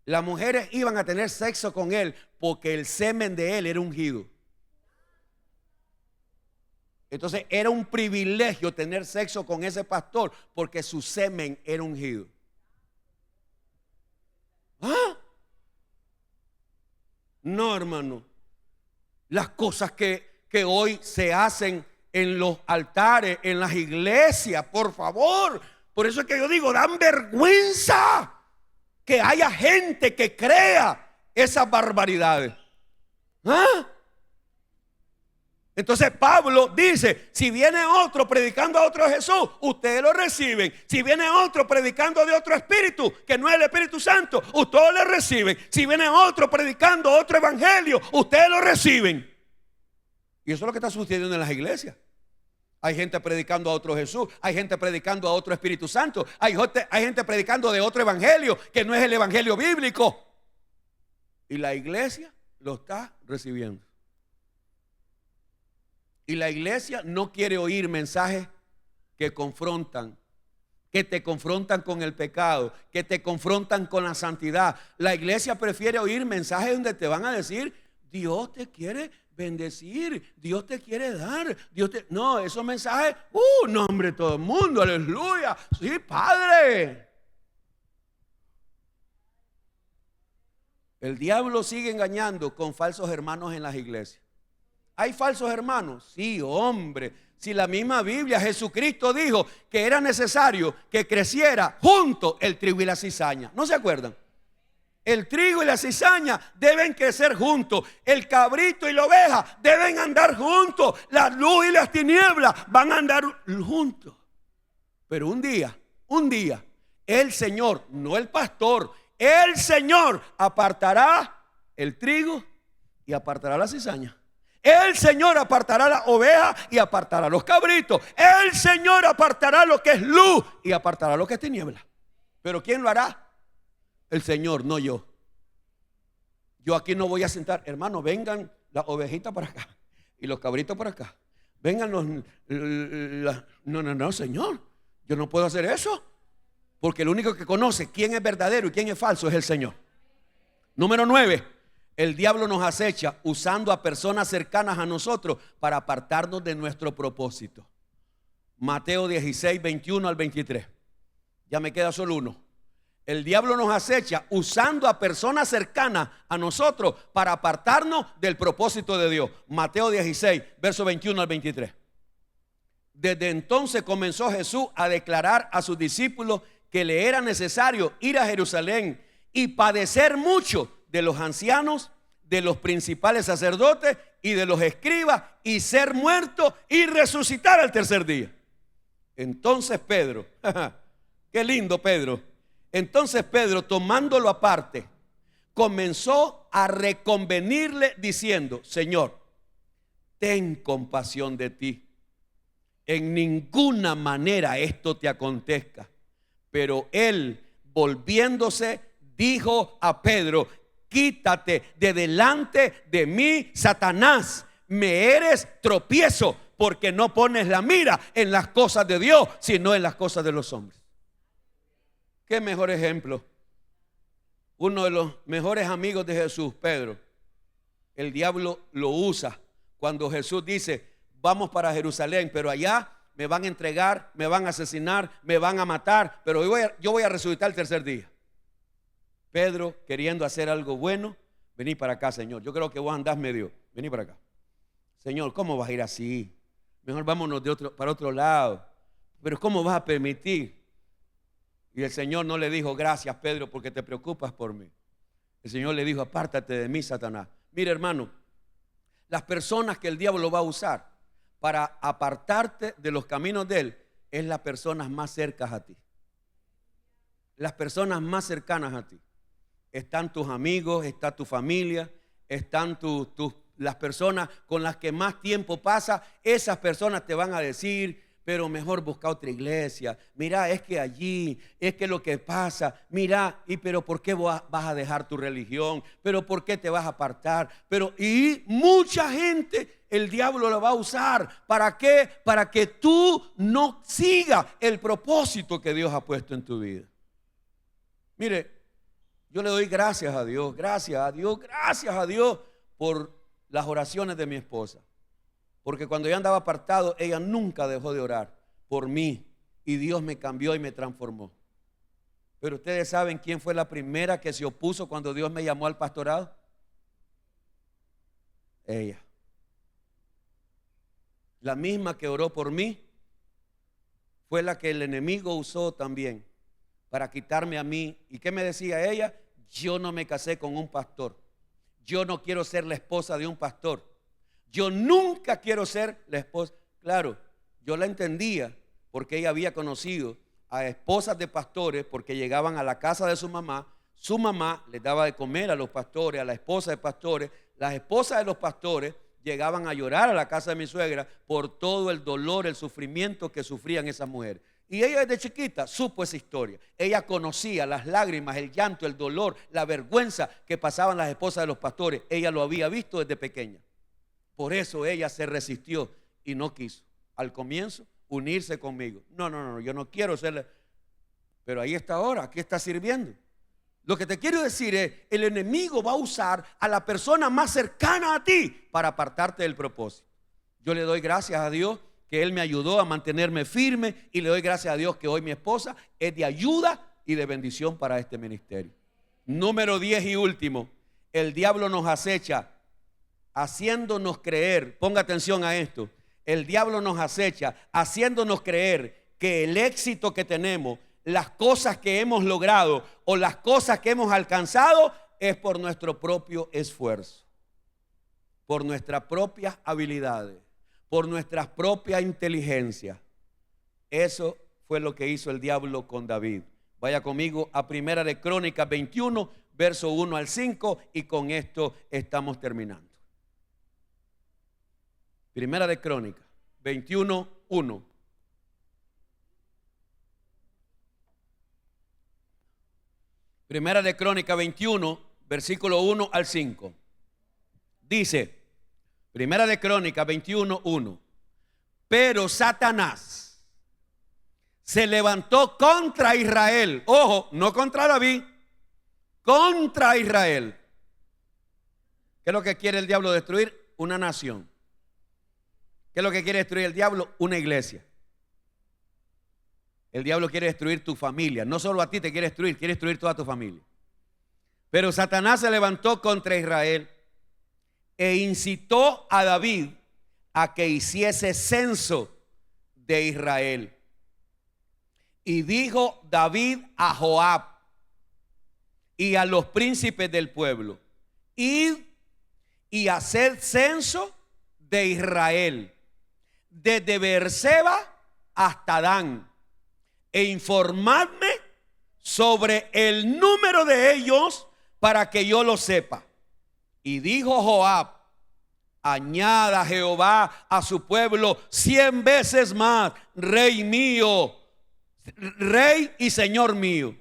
Las mujeres iban a tener sexo con él porque el semen de él era ungido. Entonces era un privilegio tener sexo con ese pastor porque su semen era ungido. ¿Ah? No, hermano. Las cosas que hoy se hacen en los altares, en las iglesias, por favor. Por eso es que yo digo, dan vergüenza que haya gente que crea esas barbaridades. ¿Ah? Entonces Pablo dice, si viene otro predicando a otro Jesús, ustedes lo reciben. Si viene otro predicando de otro espíritu, que no es el Espíritu Santo, ustedes lo reciben. Si viene otro predicando otro evangelio, ustedes lo reciben. Y eso es lo que está sucediendo en las iglesias. Hay gente predicando a otro Jesús, hay gente predicando a otro Espíritu Santo, hay gente predicando de otro evangelio que no es el evangelio bíblico. Y la iglesia lo está recibiendo. Y la iglesia no quiere oír mensajes que confrontan, que te confrontan con el pecado, que te confrontan con la santidad. La iglesia prefiere oír mensajes donde te van a decir, Dios te quiere bendecir, Dios te quiere dar, No, esos mensajes, no, hombre, todo el mundo, aleluya, sí, Padre. El diablo sigue engañando con falsos hermanos en las iglesias. ¿Hay falsos hermanos? Sí, hombre. Si la misma Biblia, Jesucristo dijo que era necesario que creciera junto el trigo y la cizaña. ¿No se acuerdan? El trigo y la cizaña deben crecer juntos. El cabrito y la oveja deben andar juntos. La luz y las tinieblas van a andar juntos. Pero un día, el Señor, no el pastor, el Señor apartará el trigo y apartará la cizaña. El Señor apartará la oveja y apartará los cabritos. El Señor apartará lo que es luz y apartará lo que es tiniebla. Pero ¿quién lo hará? El Señor, no yo. Yo aquí no voy a sentar, hermano, vengan las ovejitas para acá y los cabritos para acá. Vengan no, Señor, yo no puedo hacer eso. Porque el único que conoce quién es verdadero y quién es falso es el Señor. Número 9. El diablo nos acecha usando a personas cercanas a nosotros para apartarnos de nuestro propósito. Mateo 16, 21 al 23. Ya me queda solo uno. El diablo nos acecha usando a personas cercanas a nosotros para apartarnos del propósito de Dios. Mateo 16, verso 21 al 23. Desde entonces comenzó Jesús a declarar a sus discípulos que le era necesario ir a Jerusalén y padecer mucho de los ancianos, de los principales sacerdotes y de los escribas, y ser muerto y resucitar al tercer día. Entonces Pedro, qué lindo Pedro. Entonces Pedro, tomándolo aparte, comenzó a reconvenirle diciendo, Señor, ten compasión de ti. En ninguna manera esto te acontezca. Pero él, volviéndose, dijo a Pedro, quítate de delante de mí, Satanás, me eres tropiezo, porque no pones la mira en las cosas de Dios, sino en las cosas de los hombres. ¿Qué mejor ejemplo? Uno de los mejores amigos de Jesús, Pedro, el diablo lo usa cuando Jesús dice, vamos para Jerusalén, pero allá me van a entregar, me van a asesinar, me van a matar, pero yo voy a resucitar el tercer día. Pedro, queriendo hacer algo bueno, vení para acá, Señor. Yo creo que vos andás medio. Vení para acá. Señor, ¿cómo vas a ir así? Mejor vámonos para otro lado. Pero ¿cómo vas a permitir? Y el Señor no le dijo, gracias, Pedro, porque te preocupas por mí. El Señor le dijo, apártate de mí, Satanás. Mira, hermano, las personas que el diablo va a usar para apartarte de los caminos de él es las personas más cercanas a ti. Las personas más cercanas a ti. Están tus amigos, está tu familia, están las personas con las que más tiempo pasa. Esas personas te van a decir, pero mejor busca otra iglesia. Mira, es que allí, es que lo que pasa, mira, pero ¿por qué vas a dejar tu religión? ¿Pero por qué te vas a apartar? Y mucha gente el diablo lo va a usar. ¿Para qué? Para que tú no sigas el propósito que Dios ha puesto en tu vida. Mire, yo le doy gracias a Dios, gracias a Dios, gracias a Dios por las oraciones de mi esposa. Porque cuando yo andaba apartado, ella nunca dejó de orar por mí. Y Dios me cambió y me transformó. Pero ustedes saben quién fue la primera que se opuso cuando Dios me llamó al pastorado. Ella. La misma que oró por mí fue la que el enemigo usó también para quitarme a mí. ¿Y qué me decía ella? Yo no me casé con un pastor. Yo no quiero ser la esposa de un pastor. Yo nunca quiero ser la esposa. Claro, yo la entendía porque ella había conocido a esposas de pastores porque llegaban a la casa de su mamá les daba de comer a los pastores, a la esposa de pastores. Las esposas de los pastores llegaban a llorar a la casa de mi suegra por todo el dolor, el sufrimiento que sufrían esas mujeres. Y ella desde chiquita supo esa historia. Ella conocía las lágrimas, el llanto, el dolor, la vergüenza que pasaban las esposas de los pastores. Ella lo había visto desde pequeña. Por eso ella se resistió y no quiso al comienzo unirse conmigo. No, yo no quiero serle. Pero ahí está ahora, aquí está sirviendo. Lo que te quiero decir es, el enemigo va a usar a la persona más cercana a ti para apartarte del propósito. Yo le doy gracias a Dios que Él me ayudó a mantenerme firme y le doy gracias a Dios que hoy mi esposa es de ayuda y de bendición para este ministerio. Número 10 y último, el diablo nos acecha haciéndonos creer, ponga atención a esto, el diablo nos acecha haciéndonos creer que el éxito que tenemos, las cosas que hemos logrado o las cosas que hemos alcanzado es por nuestro propio esfuerzo, por nuestras propias habilidades, por nuestras propias inteligencias. Eso fue lo que hizo el diablo con David. Vaya conmigo a Primera de Crónicas 21, verso 1 al 5 y con esto estamos terminando. Primera de Crónicas 21, 1. Primera de Crónicas 21, versículo 1 al 5. Dice, Primera de Crónicas 21, 1. Pero Satanás se levantó contra Israel. Ojo, no contra David, contra Israel. ¿Qué es lo que quiere el diablo destruir? Una nación. ¿Qué es lo que quiere destruir el diablo? Una iglesia. El diablo quiere destruir tu familia. No solo a ti te quiere destruir toda tu familia. Pero Satanás se levantó contra Israel e incitó a David a que hiciese censo de Israel. Y dijo David a Joab y a los príncipes del pueblo: id y haced censo de Israel, desde Beerseba hasta Dan, e informadme sobre el número de ellos para que yo lo sepa. Y dijo Joab: añada Jehová a su pueblo 100 veces más, rey mío, rey y señor mío.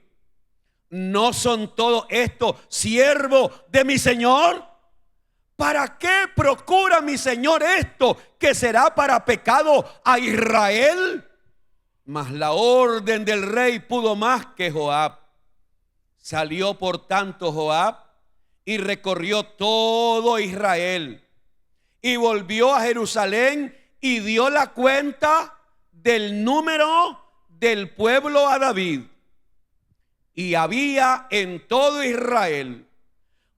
¿No son todos estos siervos de mi señor? ¿Para qué procura mi señor esto, que será para pecado a Israel? Mas la orden del rey pudo más que Joab. Salió por tanto Joab y recorrió todo Israel y volvió a Jerusalén y dio la cuenta del número del pueblo a David. Y había en todo Israel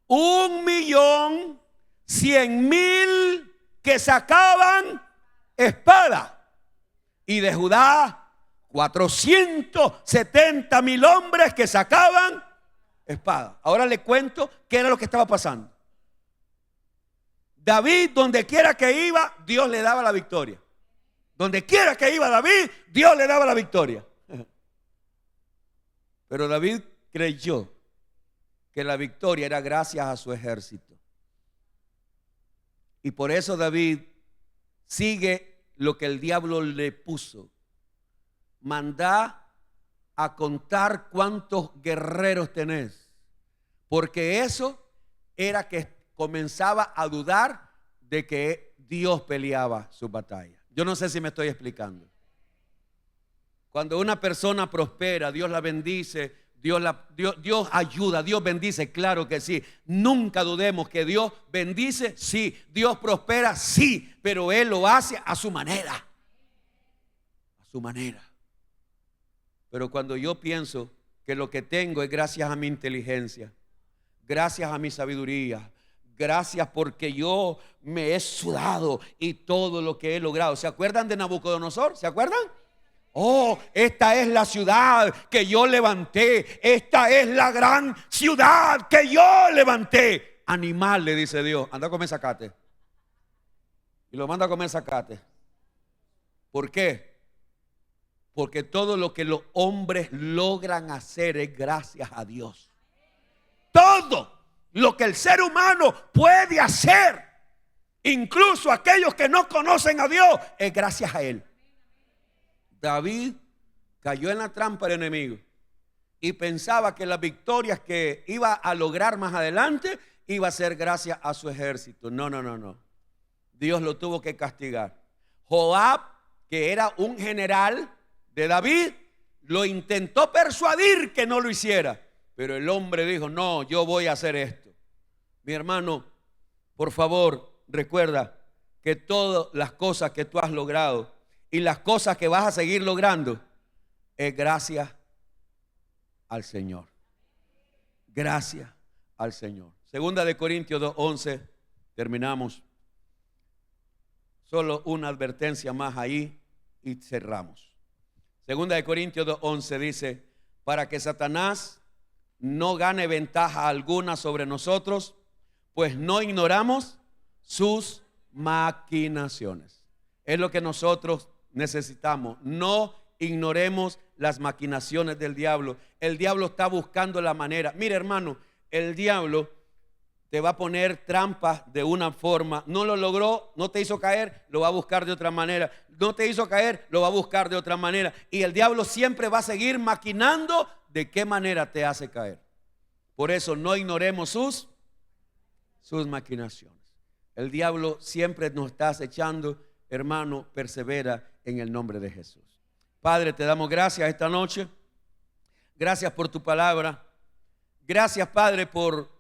1.100.000 que sacaban espada, y de Judá 470.000 hombres que sacaban espada. Ahora le cuento qué era lo que estaba pasando. David, donde quiera que iba, Dios le daba la victoria. Donde quiera que iba David, Dios le daba la victoria. Pero David creyó que la victoria era gracias a su ejército. Y por eso David sigue lo que el diablo le puso. Mandá a contar cuántos guerreros tenés, porque eso era que comenzaba a dudar de que Dios peleaba su batalla. Yo no sé si me estoy explicando. Cuando una persona prospera, Dios la bendice, Dios ayuda, Dios bendice, claro que sí. Nunca dudemos que Dios bendice, sí. Dios prospera, sí, pero Él lo hace a su manera. A su manera. Pero cuando yo pienso que lo que tengo es gracias a mi inteligencia, gracias a mi sabiduría, gracias porque yo me he sudado y todo lo que he logrado. ¿Se acuerdan de Nabucodonosor? ¿Se acuerdan? Oh, esta es la ciudad que yo levanté. Esta es la gran ciudad que yo levanté. Animal, le dice Dios, anda a comer zacate. Y lo manda a comer zacate. ¿Por qué? Porque todo lo que los hombres logran hacer es gracias a Dios. Todo lo que el ser humano puede hacer, incluso aquellos que no conocen a Dios, es gracias a Él. David cayó en la trampa del enemigo y pensaba que las victorias que iba a lograr más adelante iba a ser gracias a su ejército. No. Dios lo tuvo que castigar. Joab, que era un general de David, lo intentó persuadir que no lo hiciera, pero el hombre dijo: no, yo voy a hacer esto. Mi hermano, por favor, recuerda que todas las cosas que tú has logrado y las cosas que vas a seguir logrando es gracias al Señor. Gracias al Señor. Segunda de Corintios 2:11, terminamos. Solo una advertencia más ahí y cerramos. Segunda de Corintios 2:11 dice: para que Satanás no gane ventaja alguna sobre nosotros, pues no ignoramos sus maquinaciones. Es lo que nosotros necesitamos. No ignoremos las maquinaciones del diablo. El diablo está buscando la manera. Mire, hermano, el diablo te va a poner trampas de una forma. No lo logró, no te hizo caer, lo va a buscar de otra manera. No te hizo caer, lo va a buscar de otra manera. Y el diablo siempre va a seguir maquinando de qué manera te hace caer. Por eso no ignoremos sus maquinaciones. El diablo siempre nos está acechando. Hermano, persevera en el nombre de Jesús. Padre, te damos gracias esta noche. Gracias por tu palabra. Gracias, Padre, por